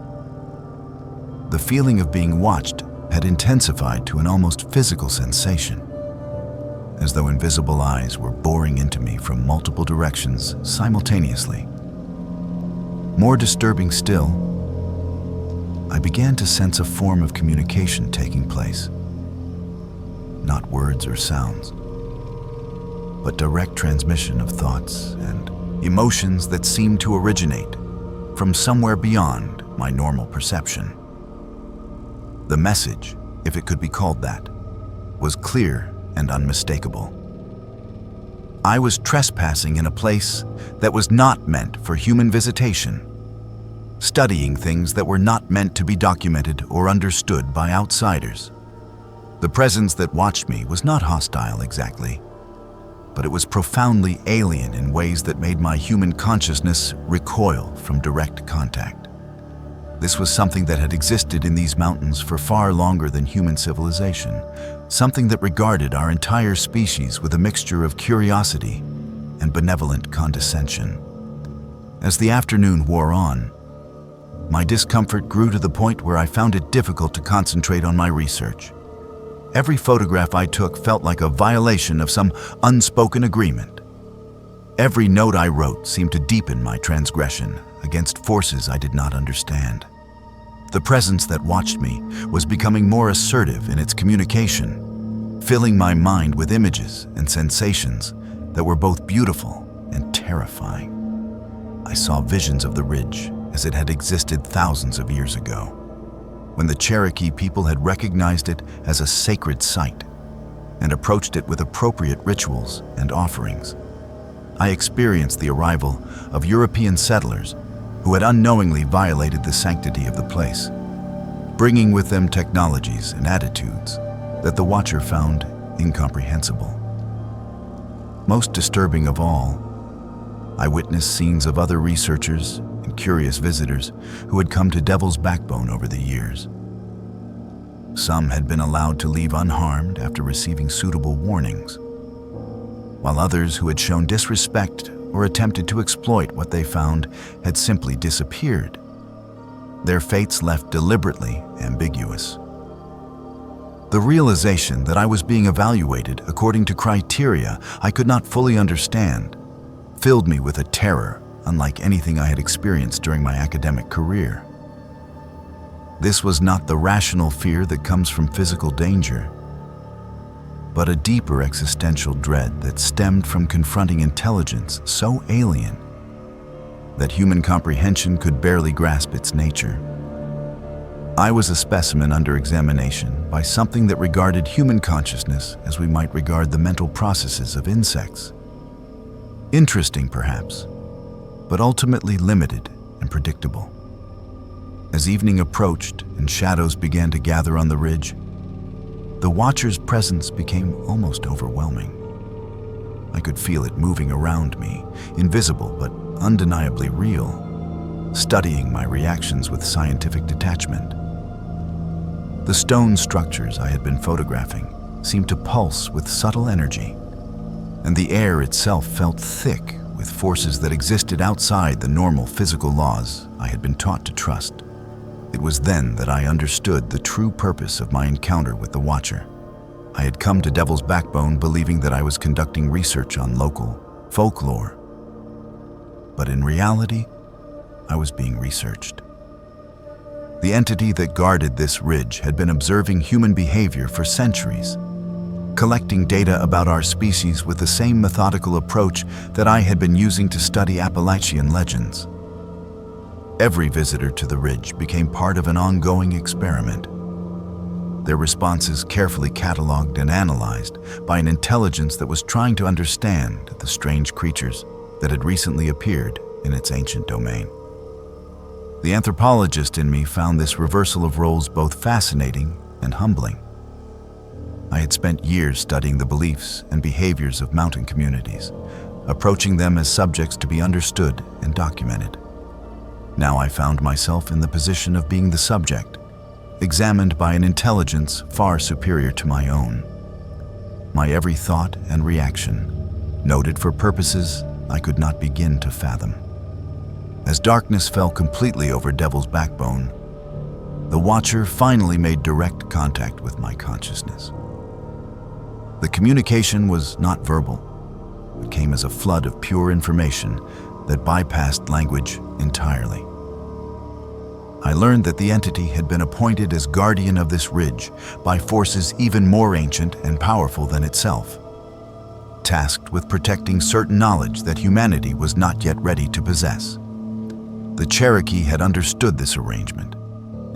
The feeling of being watched had intensified to an almost physical sensation, as though invisible eyes were boring into me from multiple directions simultaneously. More disturbing still, I began to sense a form of communication taking place. Not words or sounds, but direct transmission of thoughts and emotions that seemed to originate from somewhere beyond my normal perception. The message, if it could be called that, was clear and unmistakable. I was trespassing in a place that was not meant for human visitation, studying things that were not meant to be documented or understood by outsiders. The presence that watched me was not hostile exactly, but it was profoundly alien in ways that made my human consciousness recoil from direct contact. This was something that had existed in these mountains for far longer than human civilization, something that regarded our entire species with a mixture of curiosity and benevolent condescension. As the afternoon wore on, my discomfort grew to the point where I found it difficult to concentrate on my research. Every photograph I took felt like a violation of some unspoken agreement. Every note I wrote seemed to deepen my transgression against forces I did not understand. The presence that watched me was becoming more assertive in its communication, filling my mind with images and sensations that were both beautiful and terrifying. I saw visions of the ridge as it had existed thousands of years ago, when the Cherokee people had recognized it as a sacred site and approached it with appropriate rituals and offerings. I experienced the arrival of European settlers who had unknowingly violated the sanctity of the place, bringing with them technologies and attitudes that the Watcher found incomprehensible. Most disturbing of all, I witnessed scenes of other researchers and curious visitors who had come to Devil's Backbone over the years. Some had been allowed to leave unharmed after receiving suitable warnings, while others who had shown disrespect or attempted to exploit what they found had simply disappeared, their fates left deliberately ambiguous. The realization that I was being evaluated according to criteria I could not fully understand filled me with a terror unlike anything I had experienced during my academic career. This was not the rational fear that comes from physical danger, but a deeper existential dread that stemmed from confronting intelligence so alien that human comprehension could barely grasp its nature. I was a specimen under examination by something that regarded human consciousness as we might regard the mental processes of insects. Interesting, perhaps, but ultimately limited and predictable. As evening approached and shadows began to gather on the ridge, the Watcher's presence became almost overwhelming. I could feel it moving around me, invisible but undeniably real, studying my reactions with scientific detachment. The stone structures I had been photographing seemed to pulse with subtle energy, and the air itself felt thick with forces that existed outside the normal physical laws I had been taught to trust. It was then that I understood the true purpose of my encounter with the Watcher. I had come to Devil's Backbone believing that I was conducting research on local folklore, but in reality, I was being researched. The entity that guarded this ridge had been observing human behavior for centuries, collecting data about our species with the same methodical approach that I had been using to study Appalachian legends. Every visitor to the ridge became part of an ongoing experiment, their responses carefully cataloged and analyzed by an intelligence that was trying to understand the strange creatures that had recently appeared in its ancient domain. The anthropologist in me found this reversal of roles both fascinating and humbling. I had spent years studying the beliefs and behaviors of mountain communities, approaching them as subjects to be understood and documented. Now I found myself in the position of being the subject, examined by an intelligence far superior to my own. My every thought and reaction, noted for purposes I could not begin to fathom. As darkness fell completely over Devil's Backbone, the Watcher finally made direct contact with my consciousness. The communication was not verbal. It came as a flood of pure information that bypassed language entirely. I learned that the entity had been appointed as guardian of this ridge by forces even more ancient and powerful than itself, tasked with protecting certain knowledge that humanity was not yet ready to possess. The Cherokee had understood this arrangement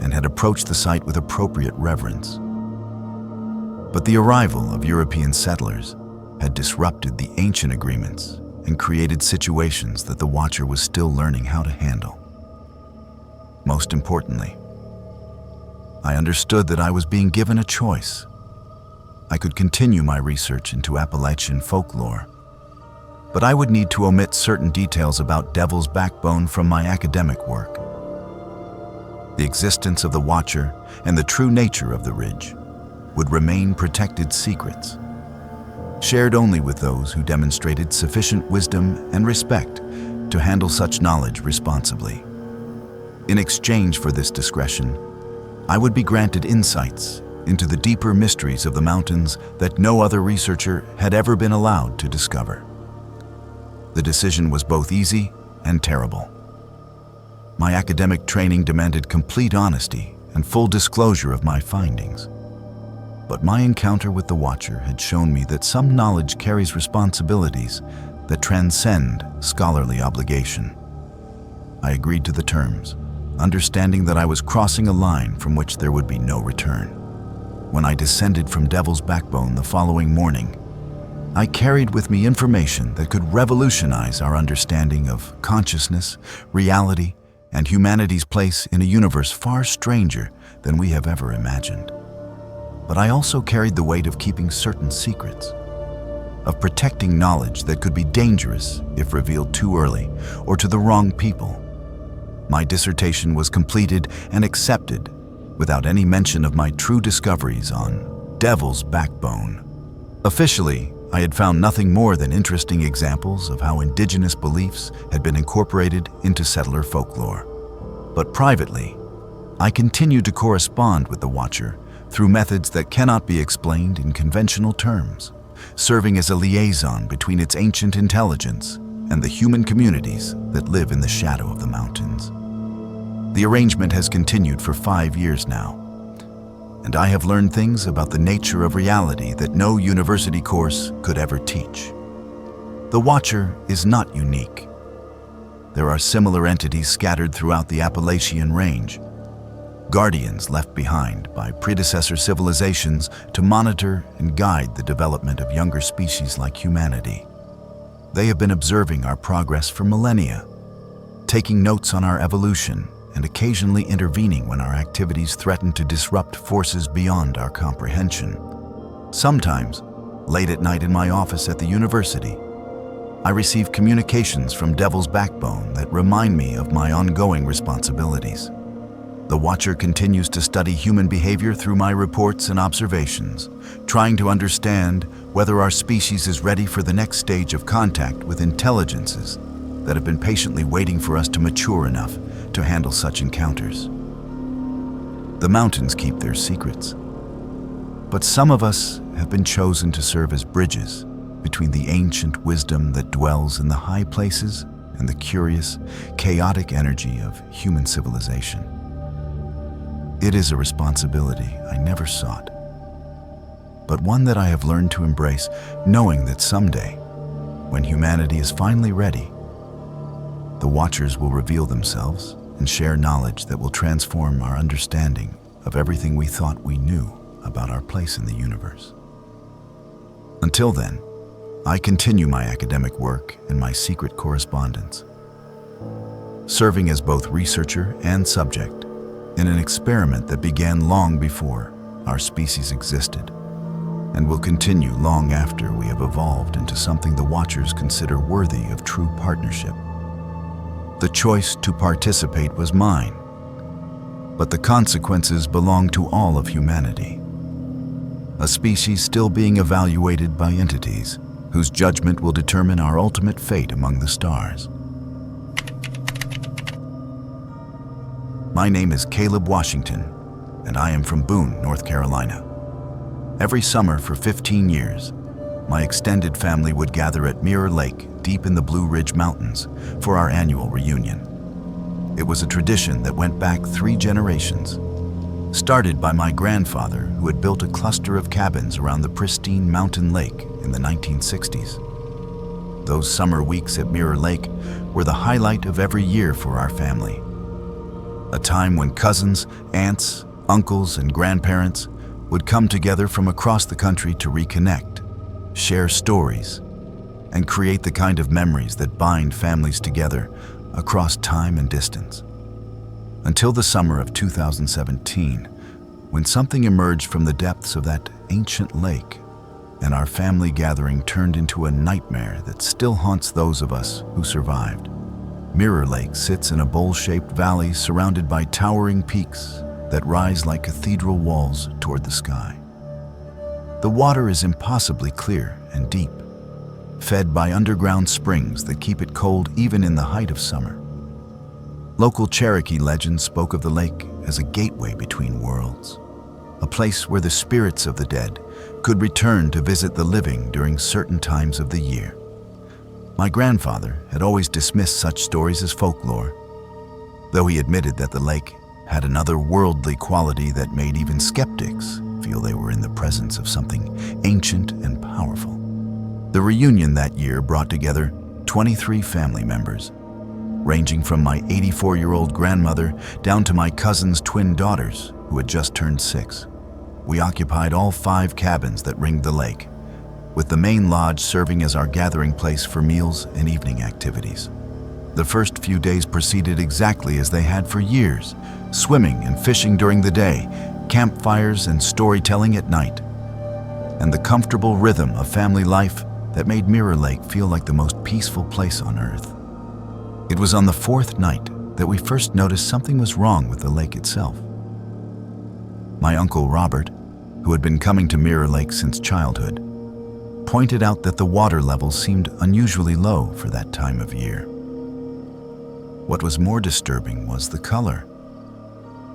and had approached the site with appropriate reverence. But the arrival of European settlers had disrupted the ancient agreements and created situations that the Watcher was still learning how to handle. Most importantly, I understood that I was being given a choice. I could continue my research into Appalachian folklore, but I would need to omit certain details about Devil's Backbone from my academic work. The existence of the Watcher and the true nature of the ridge would remain protected secrets, shared only with those who demonstrated sufficient wisdom and respect to handle such knowledge responsibly. In exchange for this discretion, I would be granted insights into the deeper mysteries of the mountains that no other researcher had ever been allowed to discover. The decision was both easy and terrible. My academic training demanded complete honesty and full disclosure of my findings. But my encounter with the Watcher had shown me that some knowledge carries responsibilities that transcend scholarly obligation. I agreed to the terms, understanding that I was crossing a line from which there would be no return. When I descended from Devil's Backbone the following morning, I carried with me information that could revolutionize our understanding of consciousness, reality, and humanity's place in a universe far stranger than we have ever imagined. But I also carried the weight of keeping certain secrets, of protecting knowledge that could be dangerous if revealed too early or to the wrong people. My dissertation was completed and accepted without any mention of my true discoveries on Devil's Backbone. Officially, I had found nothing more than interesting examples of how indigenous beliefs had been incorporated into settler folklore. But privately, I continued to correspond with the Watcher through methods that cannot be explained in conventional terms, serving as a liaison between its ancient intelligence and the human communities that live in the shadow of the mountains. The arrangement has continued for 5 years now, and I have learned things about the nature of reality that no university course could ever teach. The Watcher is not unique. There are similar entities scattered throughout the Appalachian range, guardians left behind by predecessor civilizations to monitor and guide the development of younger species like humanity. They have been observing our progress for millennia, taking notes on our evolution and occasionally intervening when our activities threaten to disrupt forces beyond our comprehension. Sometimes, late at night in my office at the university, I receive communications from Devil's Backbone that remind me of my ongoing responsibilities. The Watcher continues to study human behavior through my reports and observations, trying to understand whether our species is ready for the next stage of contact with intelligences that have been patiently waiting for us to mature enough to handle such encounters. The mountains keep their secrets, but some of us have been chosen to serve as bridges between the ancient wisdom that dwells in the high places and the curious, chaotic energy of human civilization. It is a responsibility I never sought, but one that I have learned to embrace, knowing that someday, when humanity is finally ready, the Watchers will reveal themselves and share knowledge that will transform our understanding of everything we thought we knew about our place in the universe. Until then, I continue my academic work and my secret correspondence, serving as both researcher and subject in an experiment that began long before our species existed and will continue long after we have evolved into something the Watchers consider worthy of true partnership. The choice to participate was mine, but the consequences belong to all of humanity, a species still being evaluated by entities whose judgment will determine our ultimate fate among the stars. My name is Caleb Washington, and I am from Boone, North Carolina. Every summer for 15 years, my extended family would gather at Mirror Lake, deep in the Blue Ridge Mountains, for our annual reunion. It was a tradition that went back 3 generations, started by my grandfather, who had built a cluster of cabins around the pristine mountain lake in the 1960s. Those summer weeks at Mirror Lake were the highlight of every year for our family, a time when cousins, aunts, uncles, and grandparents would come together from across the country to reconnect, share stories, and create the kind of memories that bind families together across time and distance. Until the summer of 2017, when something emerged from the depths of that ancient lake, and our family gathering turned into a nightmare that still haunts those of us who survived. Mirror Lake sits in a bowl-shaped valley surrounded by towering peaks that rise like cathedral walls toward the sky. The water is impossibly clear and deep, fed by underground springs that keep it cold even in the height of summer. Local Cherokee legend spoke of the lake as a gateway between worlds, a place where the spirits of the dead could return to visit the living during certain times of the year. My grandfather had always dismissed such stories as folklore, though he admitted that the lake had an otherworldly quality that made even skeptics feel they were in the presence of something ancient and powerful. The reunion that year brought together 23 family members, ranging from my 84-year-old grandmother down to my cousin's twin daughters, who had just turned 6. We occupied all 5 cabins that ringed the lake, with the main lodge serving as our gathering place for meals and evening activities. The first few days proceeded exactly as they had for years, swimming and fishing during the day, campfires and storytelling at night, and the comfortable rhythm of family life that made Mirror Lake feel like the most peaceful place on earth. It was on the 4th night that we first noticed something was wrong with the lake itself. My Uncle Robert, who had been coming to Mirror Lake since childhood, pointed out that the water levels seemed unusually low for that time of year. What was more disturbing was the color.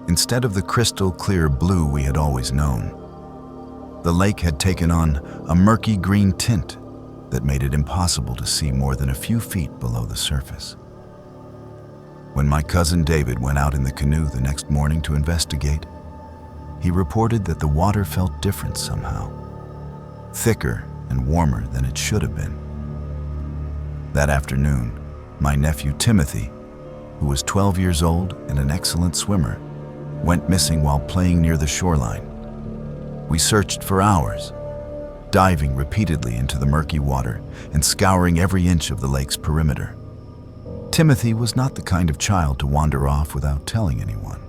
Instead of the crystal clear blue we had always known, the lake had taken on a murky green tint that made it impossible to see more than a few feet below the surface. When my cousin David went out in the canoe the next morning to investigate, he reported that the water felt different somehow, thicker and warmer than it should have been. That afternoon, my nephew Timothy, who was 12 years old and an excellent swimmer, went missing while playing near the shoreline. We searched for hours, diving repeatedly into the murky water and scouring every inch of the lake's perimeter. Timothy was not the kind of child to wander off without telling anyone.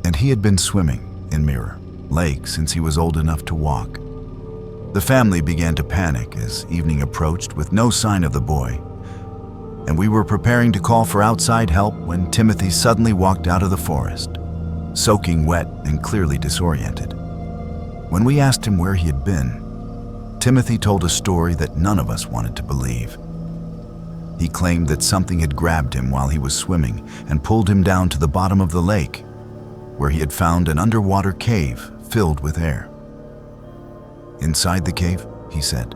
And he had been swimming in Mirror Lake since he was old enough to walk. The family began to panic as evening approached with no sign of the boy, and we were preparing to call for outside help when Timothy suddenly walked out of the forest, soaking wet and clearly disoriented. When we asked him where he had been, Timothy told a story that none of us wanted to believe. He claimed that something had grabbed him while he was swimming and pulled him down to the bottom of the lake, where he had found an underwater cave filled with air. Inside the cave, he said,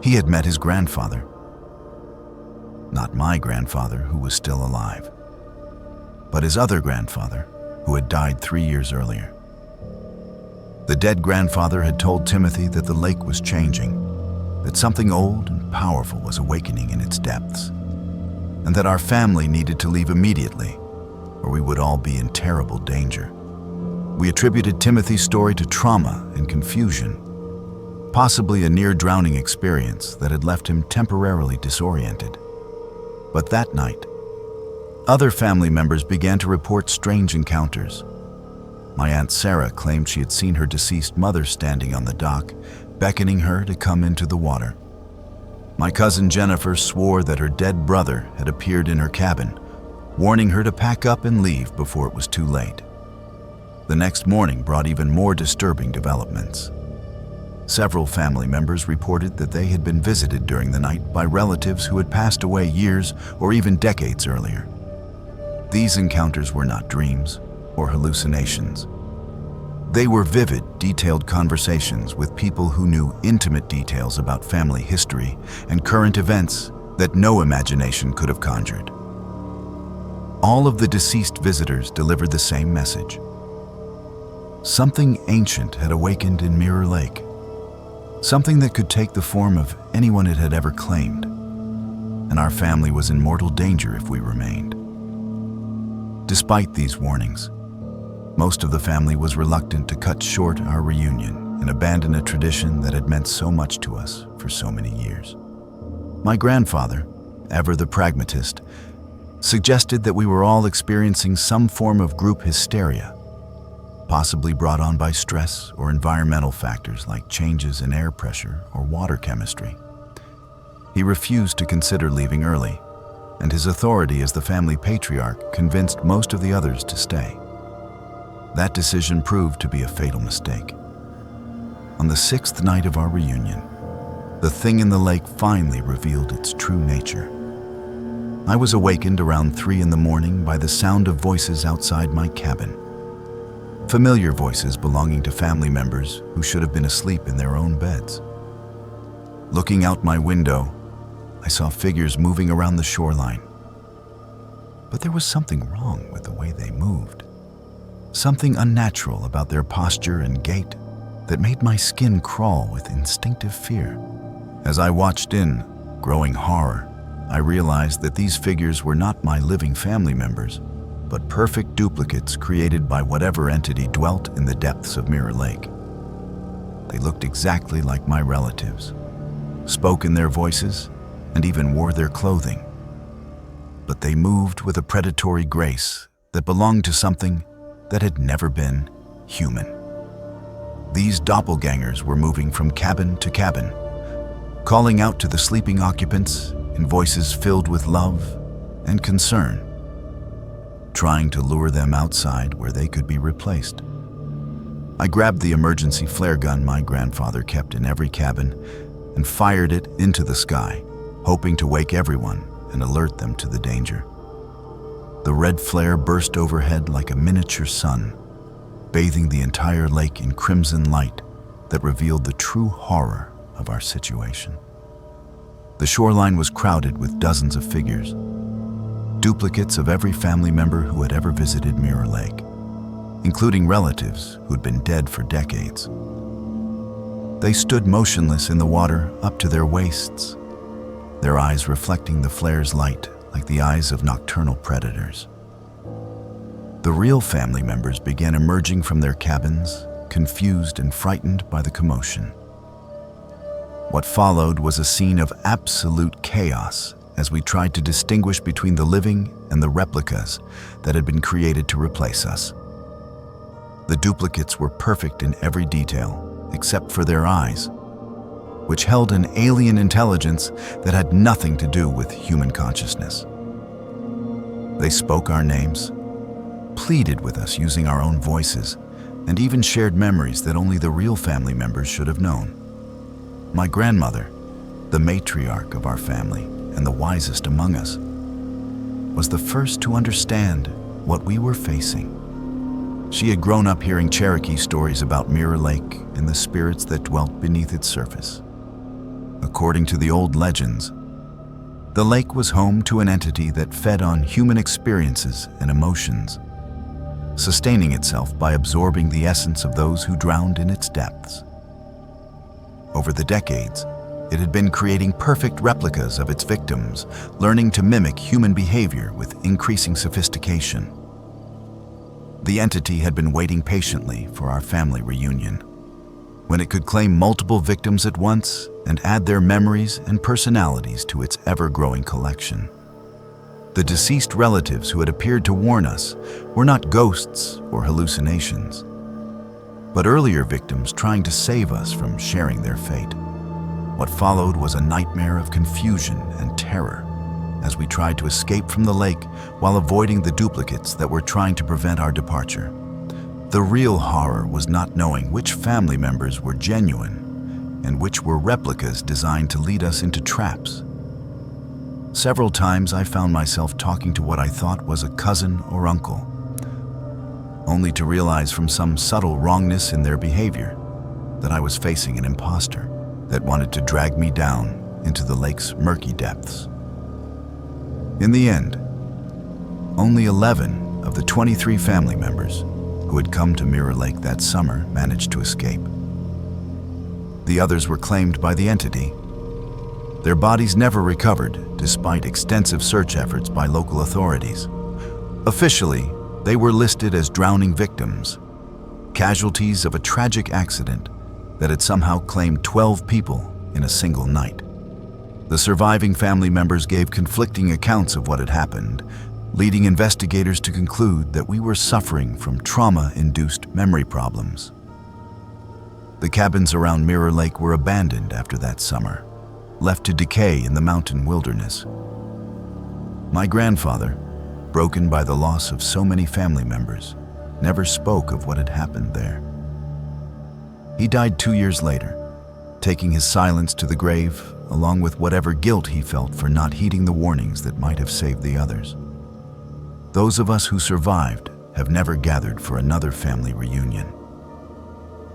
he had met his grandfather. Not my grandfather, who was still alive, but his other grandfather, who had died 3 years earlier. The dead grandfather had told Timothy that the lake was changing, that something old and powerful was awakening in its depths, and that our family needed to leave immediately, or we would all be in terrible danger. We attributed Timothy's story to trauma and confusion, possibly a near-drowning experience that had left him temporarily disoriented. But that night, other family members began to report strange encounters. My Aunt Sarah claimed she had seen her deceased mother standing on the dock, beckoning her to come into the water. My cousin Jennifer swore that her dead brother had appeared in her cabin, warning her to pack up and leave before it was too late. The next morning brought even more disturbing developments. Several family members reported that they had been visited during the night by relatives who had passed away years or even decades earlier. These encounters were not dreams or hallucinations. They were vivid, detailed conversations with people who knew intimate details about family history and current events that no imagination could have conjured. All of the deceased visitors delivered the same message. Something ancient had awakened in Mirror Lake. Something that could take the form of anyone it had ever claimed, and our family was in mortal danger if we remained. Despite these warnings, most of the family was reluctant to cut short our reunion and abandon a tradition that had meant so much to us for so many years. My grandfather, ever the pragmatist, suggested that we were all experiencing some form of group hysteria, possibly brought on by stress or environmental factors like changes in air pressure or water chemistry. He refused to consider leaving early, and his authority as the family patriarch convinced most of the others to stay. That decision proved to be a fatal mistake. On the 6th night of our reunion, the thing in the lake finally revealed its true nature. I was awakened around 3 a.m. by the sound of voices outside my cabin. Familiar voices belonging to family members who should have been asleep in their own beds. Looking out my window, I saw figures moving around the shoreline. But there was something wrong with the way they moved. something unnatural about their posture and gait that made my skin crawl with instinctive fear. As I watched in growing horror, I realized that these figures were not my living family members, but perfect duplicates created by whatever entity dwelt in the depths of Mirror Lake. They looked exactly like my relatives, spoke in their voices, and even wore their clothing. But they moved with a predatory grace that belonged to something that had never been human. These doppelgangers were moving from cabin to cabin, calling out to the sleeping occupants in voices filled with love and concern, trying to lure them outside where they could be replaced. I grabbed the emergency flare gun my grandfather kept in every cabin and fired it into the sky, hoping to wake everyone and alert them to the danger. The red flare burst overhead like a miniature sun, bathing the entire lake in crimson light that revealed the true horror of our situation. The shoreline was crowded with dozens of figures, duplicates of every family member who had ever visited Mirror Lake, including relatives who'd been dead for decades. They stood motionless in the water up to their waists, their eyes reflecting the flare's light like the eyes of nocturnal predators. The real family members began emerging from their cabins, confused and frightened by the commotion. What followed was a scene of absolute chaos as we tried to distinguish between the living and the replicas that had been created to replace us. The duplicates were perfect in every detail, except for their eyes, which held an alien intelligence that had nothing to do with human consciousness. They spoke our names, pleaded with us using our own voices, and even shared memories that only the real family members should have known. My grandmother, the matriarch of our family and the wisest among us, was the first to understand what we were facing. She had grown up hearing Cherokee stories about Mirror Lake and the spirits that dwelt beneath its surface. According to the old legends, the lake was home to an entity that fed on human experiences and emotions, sustaining itself by absorbing the essence of those who drowned in its depths. Over the decades, it had been creating perfect replicas of its victims, learning to mimic human behavior with increasing sophistication. The entity had been waiting patiently for our family reunion, when it could claim multiple victims at once and add their memories and personalities to its ever-growing collection. The deceased relatives who had appeared to warn us were not ghosts or hallucinations, but earlier victims trying to save us from sharing their fate. What followed was a nightmare of confusion and terror as we tried to escape from the lake while avoiding the duplicates that were trying to prevent our departure. The real horror was not knowing which family members were genuine and which were replicas designed to lead us into traps. Several times I found myself talking to what I thought was a cousin or uncle, only to realize from some subtle wrongness in their behavior that I was facing an imposter that wanted to drag me down into the lake's murky depths. In the end, only 11 of the 23 family members who had come to Mirror Lake that summer managed to escape. The others were claimed by the entity. Their bodies never recovered, despite extensive search efforts by local authorities. Officially, they were listed as drowning victims, casualties of a tragic accident that had somehow claimed 12 people in a single night. The surviving family members gave conflicting accounts of what had happened, leading investigators to conclude that we were suffering from trauma-induced memory problems. The cabins around Mirror Lake were abandoned after that summer, left to decay in the mountain wilderness. My grandfather, broken by the loss of so many family members, never spoke of what had happened there. He died 2 years later, taking his silence to the grave, along with whatever guilt he felt for not heeding the warnings that might have saved the others. Those of us who survived have never gathered for another family reunion.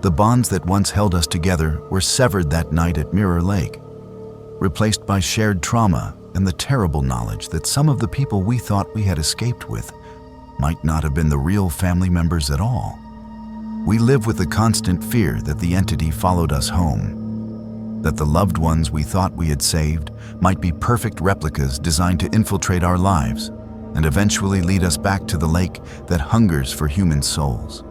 The bonds that once held us together were severed that night at Mirror Lake, replaced by shared trauma and the terrible knowledge that some of the people we thought we had escaped with might not have been the real family members at all. We live with the constant fear that the entity followed us home, that the loved ones we thought we had saved might be perfect replicas designed to infiltrate our lives and eventually lead us back to the lake that hungers for human souls.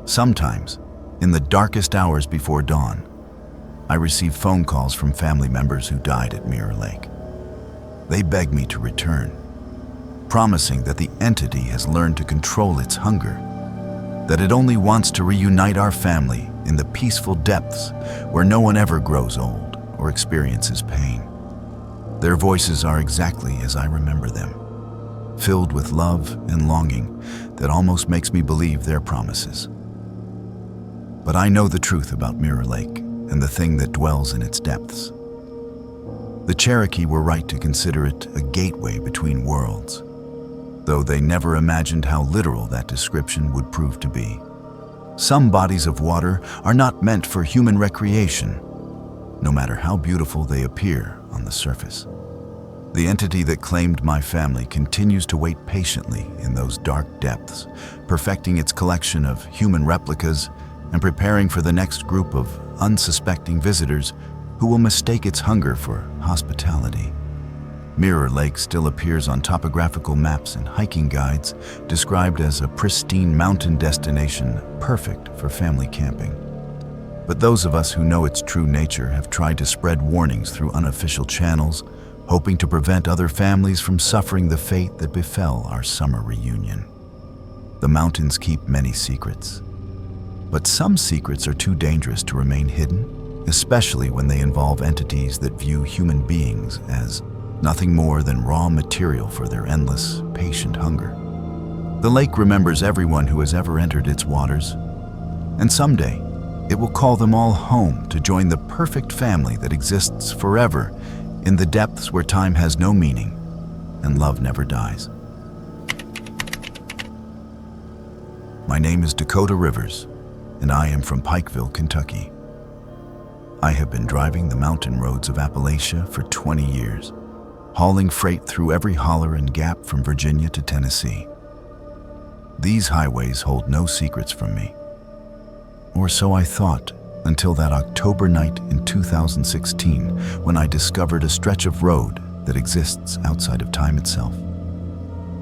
Sometimes, in the darkest hours before dawn, I receive phone calls from family members who died at Mirror Lake. They beg me to return, promising that the entity has learned to control its hunger, that it only wants to reunite our family in the peaceful depths where no one ever grows old or experiences pain. Their voices are exactly as I remember them, filled with love and longing that almost makes me believe their promises. But I know the truth about Mirror Lake and the thing that dwells in its depths. The Cherokee were right to consider it a gateway between worlds, though they never imagined how literal that description would prove to be. Some bodies of water are not meant for human recreation, no matter how beautiful they appear on the surface. The entity that claimed my family continues to wait patiently in those dark depths, perfecting its collection of human replicas and preparing for the next group of unsuspecting visitors who will mistake its hunger for hospitality. Mirror Lake still appears on topographical maps and hiking guides, described as a pristine mountain destination perfect for family camping. But those of us who know its true nature have tried to spread warnings through unofficial channels, hoping to prevent other families from suffering the fate that befell our summer reunion. The mountains keep many secrets, but some secrets are too dangerous to remain hidden, especially when they involve entities that view human beings as nothing more than raw material for their endless, patient hunger. The lake remembers everyone who has ever entered its waters, and someday it will call them all home to join the perfect family that exists forever in the depths where time has no meaning and love never dies. My name is Dakota Rivers, and I am from Pikeville, Kentucky. I have been driving the mountain roads of Appalachia for 20 years, hauling freight through every holler and gap from Virginia to Tennessee. These highways hold no secrets from me. Or so I thought, until that October night in 2016, when I discovered a stretch of road that exists outside of time itself.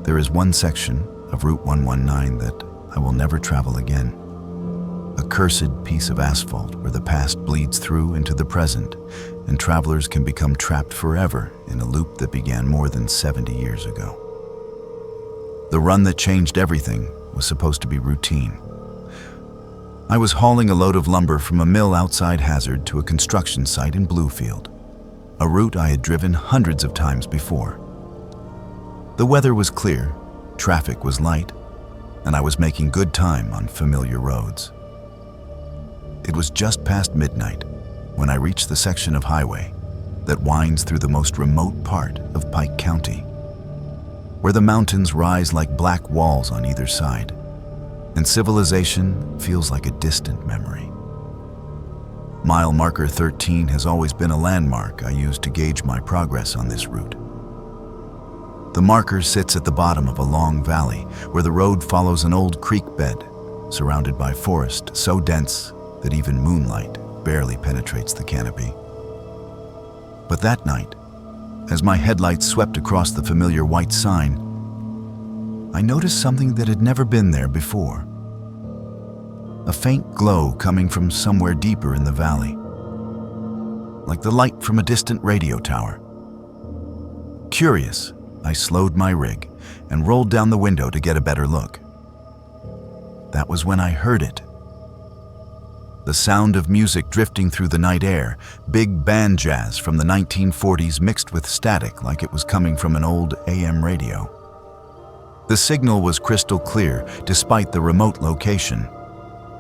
There is one section of Route 119 that I will never travel again. A cursed piece of asphalt where the past bleeds through into the present, and travelers can become trapped forever in a loop that began more than 70 years ago. The run that changed everything was supposed to be routine. I was hauling a load of lumber from a mill outside Hazard to a construction site in Bluefield, a route I had driven hundreds of times before. The weather was clear, traffic was light, and I was making good time on familiar roads. It was just past midnight when I reached the section of highway that winds through the most remote part of Pike County, where the mountains rise like black walls on either side, and civilization feels like a distant memory. Mile marker 13 has always been a landmark I used to gauge my progress on this route. The marker sits at the bottom of a long valley where the road follows an old creek bed, surrounded by forest so dense that even moonlight barely penetrates the canopy. But that night, as my headlights swept across the familiar white sign, I noticed something that had never been there before. A faint glow coming from somewhere deeper in the valley, like the light from a distant radio tower. Curious, I slowed my rig and rolled down the window to get a better look. That was when I heard it. The sound of music drifting through the night air, big band jazz from the 1940s mixed with static like it was coming from an old AM radio. The signal was crystal clear despite the remote location,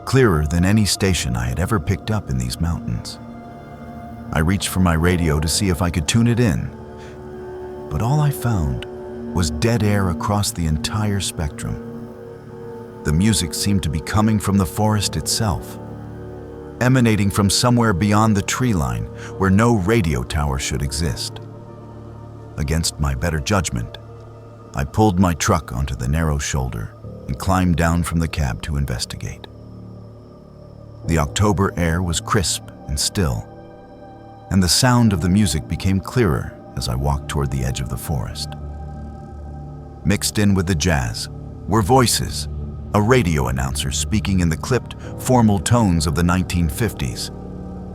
clearer than any station I had ever picked up in these mountains. I reached for my radio to see if I could tune it in, but all I found was dead air across the entire spectrum. The music seemed to be coming from the forest itself, emanating from somewhere beyond the tree line where no radio tower should exist. Against my better judgment, I pulled my truck onto the narrow shoulder and climbed down from the cab to investigate. The October air was crisp and still, and the sound of the music became clearer as I walked toward the edge of the forest. Mixed in with the jazz were voices, a radio announcer speaking in the clipped, formal tones of the 1950s,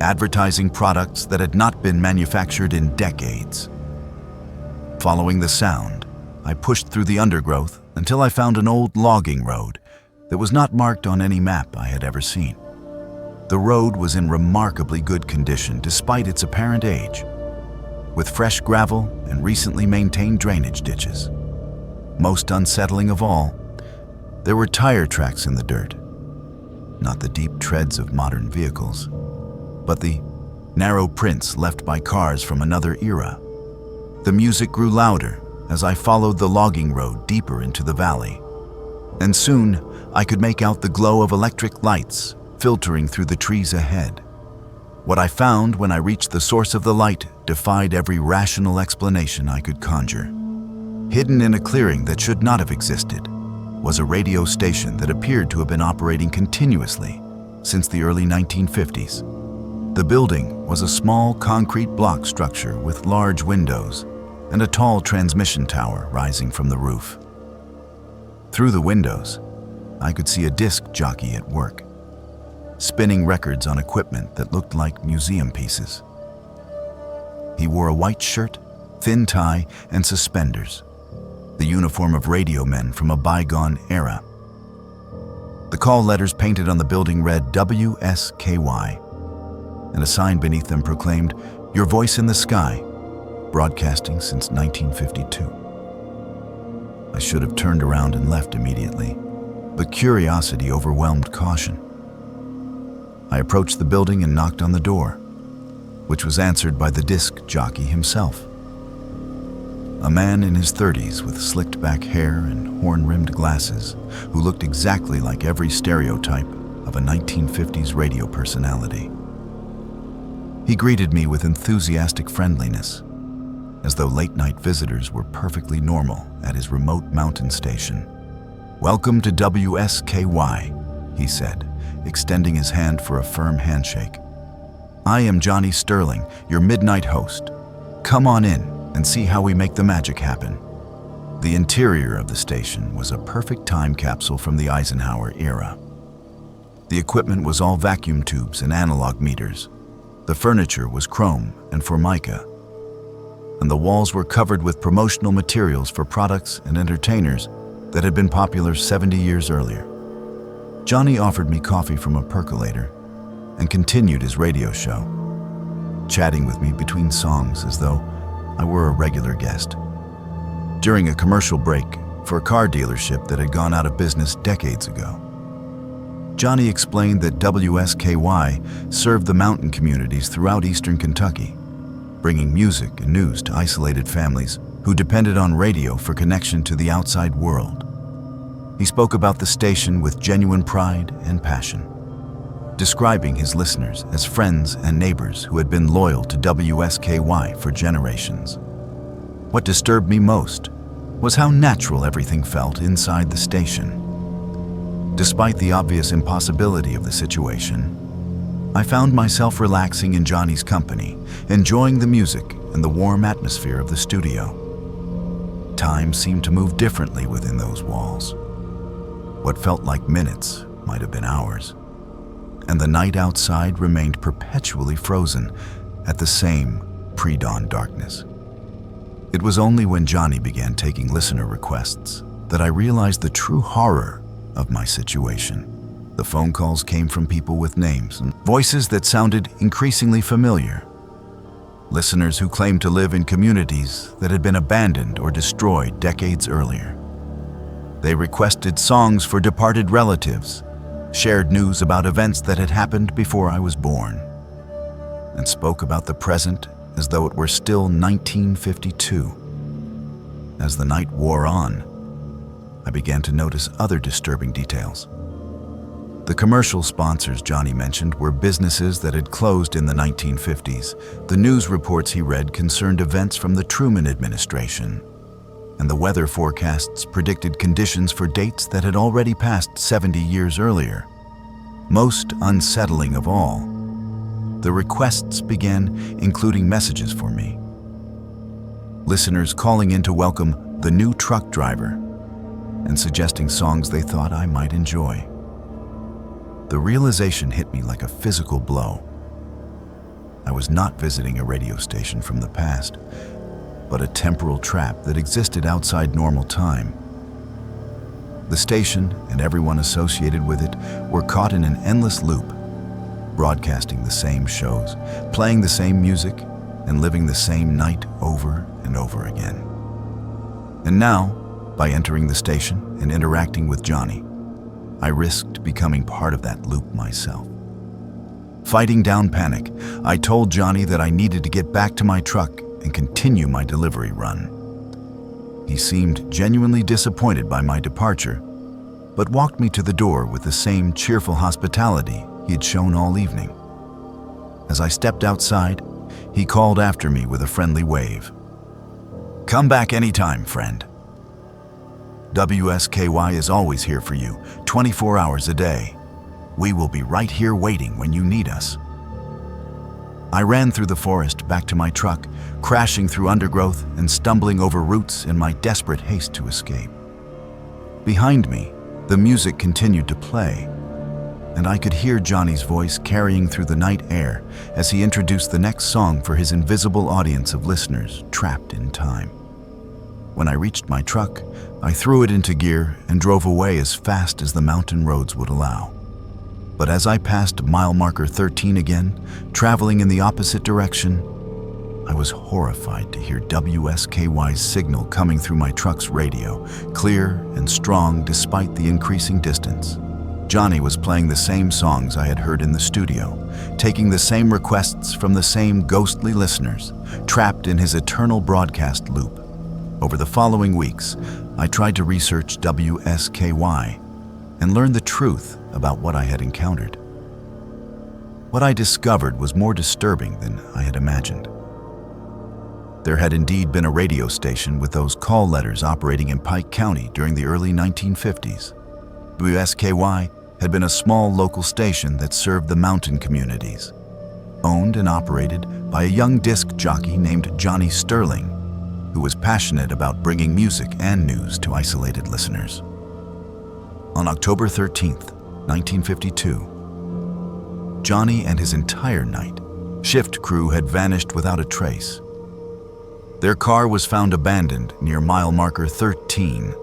advertising products that had not been manufactured in decades. Following the sound, I pushed through the undergrowth until I found an old logging road that was not marked on any map I had ever seen. The road was in remarkably good condition despite its apparent age, with fresh gravel and recently maintained drainage ditches. Most unsettling of all, there were tire tracks in the dirt, not the deep treads of modern vehicles, but the narrow prints left by cars from another era. The music grew louder as I followed the logging road deeper into the valley, and soon I could make out the glow of electric lights filtering through the trees ahead. What I found when I reached the source of the light defied every rational explanation I could conjure. Hidden in a clearing that should not have existed was a radio station that appeared to have been operating continuously since the early 1950s. The building was a small concrete block structure with large windows and a tall transmission tower rising from the roof. Through the windows, I could see a disc jockey at work, spinning records on equipment that looked like museum pieces. He wore a white shirt, thin tie, and suspenders, the uniform of radio men from a bygone era. The call letters painted on the building read WSKY, and a sign beneath them proclaimed, "Your voice in the sky, broadcasting since 1952. I should have turned around and left immediately, but curiosity overwhelmed caution. I approached the building and knocked on the door, which was answered by the disc jockey himself. A man in his 30s with slicked back hair and horn-rimmed glasses who looked exactly like every stereotype of a 1950s radio personality. He greeted me with enthusiastic friendliness, as though late-night visitors were perfectly normal at his remote mountain station. "Welcome to WSKY, he said, extending his hand for a firm handshake. "I am Johnny Sterling, your midnight host. Come on in and see how we make the magic happen." The interior of the station was a perfect time capsule from the Eisenhower era. The equipment was all vacuum tubes and analog meters. The furniture was chrome and formica, and the walls were covered with promotional materials for products and entertainers that had been popular 70 years earlier. Johnny offered me coffee from a percolator and continued his radio show, chatting with me between songs as though I were a regular guest. During a commercial break for a car dealership that had gone out of business decades ago, Johnny explained that WSKY served the mountain communities throughout eastern Kentucky, bringing music and news to isolated families who depended on radio for connection to the outside world. He spoke about the station with genuine pride and passion, describing his listeners as friends and neighbors who had been loyal to WSKY for generations. What disturbed me most was how natural everything felt inside the station. Despite the obvious impossibility of the situation, I found myself relaxing in Johnny's company, enjoying the music and the warm atmosphere of the studio. Time seemed to move differently within those walls. What felt like minutes might have been hours, and the night outside remained perpetually frozen at the same pre-dawn darkness. It was only when Johnny began taking listener requests that I realized the true horror of my situation. The phone calls came from people with names and voices that sounded increasingly familiar. Listeners who claimed to live in communities that had been abandoned or destroyed decades earlier. They requested songs for departed relatives, shared news about events that had happened before I was born, and spoke about the present as though it were still 1952. As the night wore on, I began to notice other disturbing details. The commercial sponsors Johnny mentioned were businesses that had closed in the 1950s. The news reports he read concerned events from the Truman administration, and the weather forecasts predicted conditions for dates that had already passed 70 years earlier. Most unsettling of all, the requests began including messages for me. Listeners calling in to welcome the new truck driver and suggesting songs they thought I might enjoy. The realization hit me like a physical blow. I was not visiting a radio station from the past, but a temporal trap that existed outside normal time. The station and everyone associated with it were caught in an endless loop, broadcasting the same shows, playing the same music, and living the same night over and over again. And now, by entering the station and interacting with Johnny, I risked becoming part of that loop myself. Fighting down panic, I told Johnny that I needed to get back to my truck and continue my delivery run. He seemed genuinely disappointed by my departure, but walked me to the door with the same cheerful hospitality he had shown all evening. As I stepped outside, he called after me with a friendly wave. "Come back anytime, friend. WSKY is always here for you, 24 hours a day. We will be right here waiting when you need us." I ran through the forest back to my truck, crashing through undergrowth and stumbling over roots in my desperate haste to escape. Behind me, the music continued to play, and I could hear Johnny's voice carrying through the night air as he introduced the next song for his invisible audience of listeners trapped in time. When I reached my truck, I threw it into gear and drove away as fast as the mountain roads would allow. But as I passed mile marker 13 again, traveling in the opposite direction, I was horrified to hear WSKY's signal coming through my truck's radio, clear and strong despite the increasing distance. Johnny was playing the same songs I had heard in the studio, taking the same requests from the same ghostly listeners, trapped in his eternal broadcast loop. Over the following weeks, I tried to research WSKY and learn the truth about what I had encountered. What I discovered was more disturbing than I had imagined. There had indeed been a radio station with those call letters operating in Pike County during the early 1950s. WSKY had been a small local station that served the mountain communities, owned and operated by a young disc jockey named Johnny Sterling, who was passionate about bringing music and news to isolated listeners. On October 13th, 1952, Johnny and his entire night shift crew had vanished without a trace. Their car was found abandoned near mile marker 13,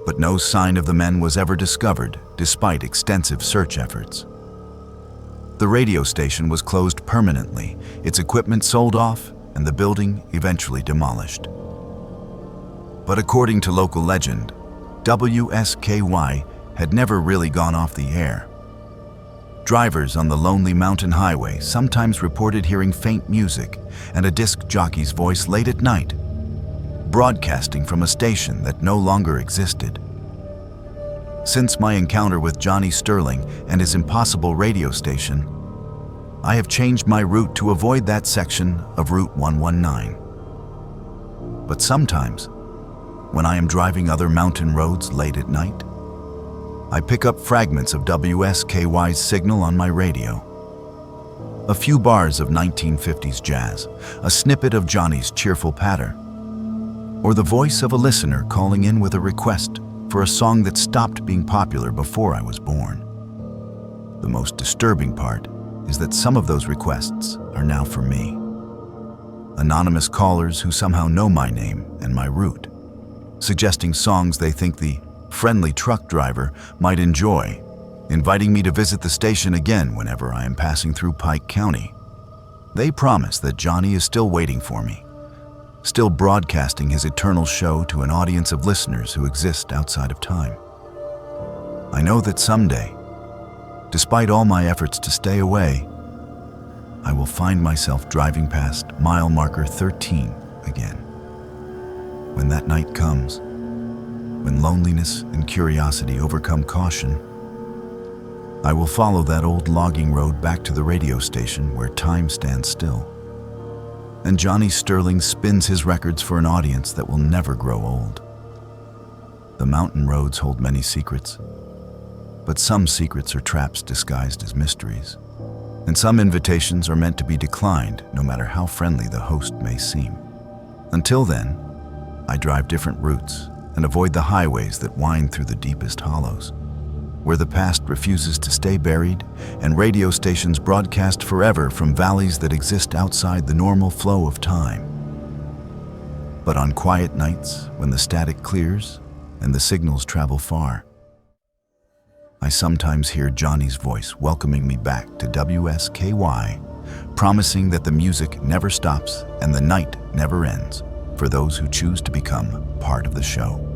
but no sign of the men was ever discovered despite extensive search efforts. The radio station was closed permanently, its equipment sold off, and the building eventually demolished. But according to local legend, WSKY had never really gone off the air. Drivers on the lonely mountain highway sometimes reported hearing faint music and a disc jockey's voice late at night, broadcasting from a station that no longer existed. Since my encounter with Johnny Sterling and his impossible radio station, I have changed my route to avoid that section of Route 119. But sometimes, when I am driving other mountain roads late at night, I pick up fragments of WSKY's signal on my radio. A few bars of 1950s jazz, a snippet of Johnny's cheerful patter, or the voice of a listener calling in with a request for a song that stopped being popular before I was born. The most disturbing part is that some of those requests are now for me. Anonymous callers who somehow know my name and my route, suggesting songs they think the friendly truck driver might enjoy, inviting me to visit the station again whenever I am passing through Pike County. They promise that Johnny is still waiting for me, still broadcasting his eternal show to an audience of listeners who exist outside of time. I know that someday, despite all my efforts to stay away, I will find myself driving past mile marker 13 again. When that night comes, when loneliness and curiosity overcome caution, I will follow that old logging road back to the radio station where time stands still. and Johnny Sterling spins his records for an audience that will never grow old. The mountain roads hold many secrets, but some secrets are traps disguised as mysteries, and some invitations are meant to be declined no matter how friendly the host may seem. Until then, I drive different routes and avoid the highways that wind through the deepest hollows, where the past refuses to stay buried and radio stations broadcast forever from valleys that exist outside the normal flow of time. But on quiet nights, when the static clears and the signals travel far, I sometimes hear Johnny's voice welcoming me back to WSKY, promising that the music never stops and the night never ends for those who choose to become part of the show.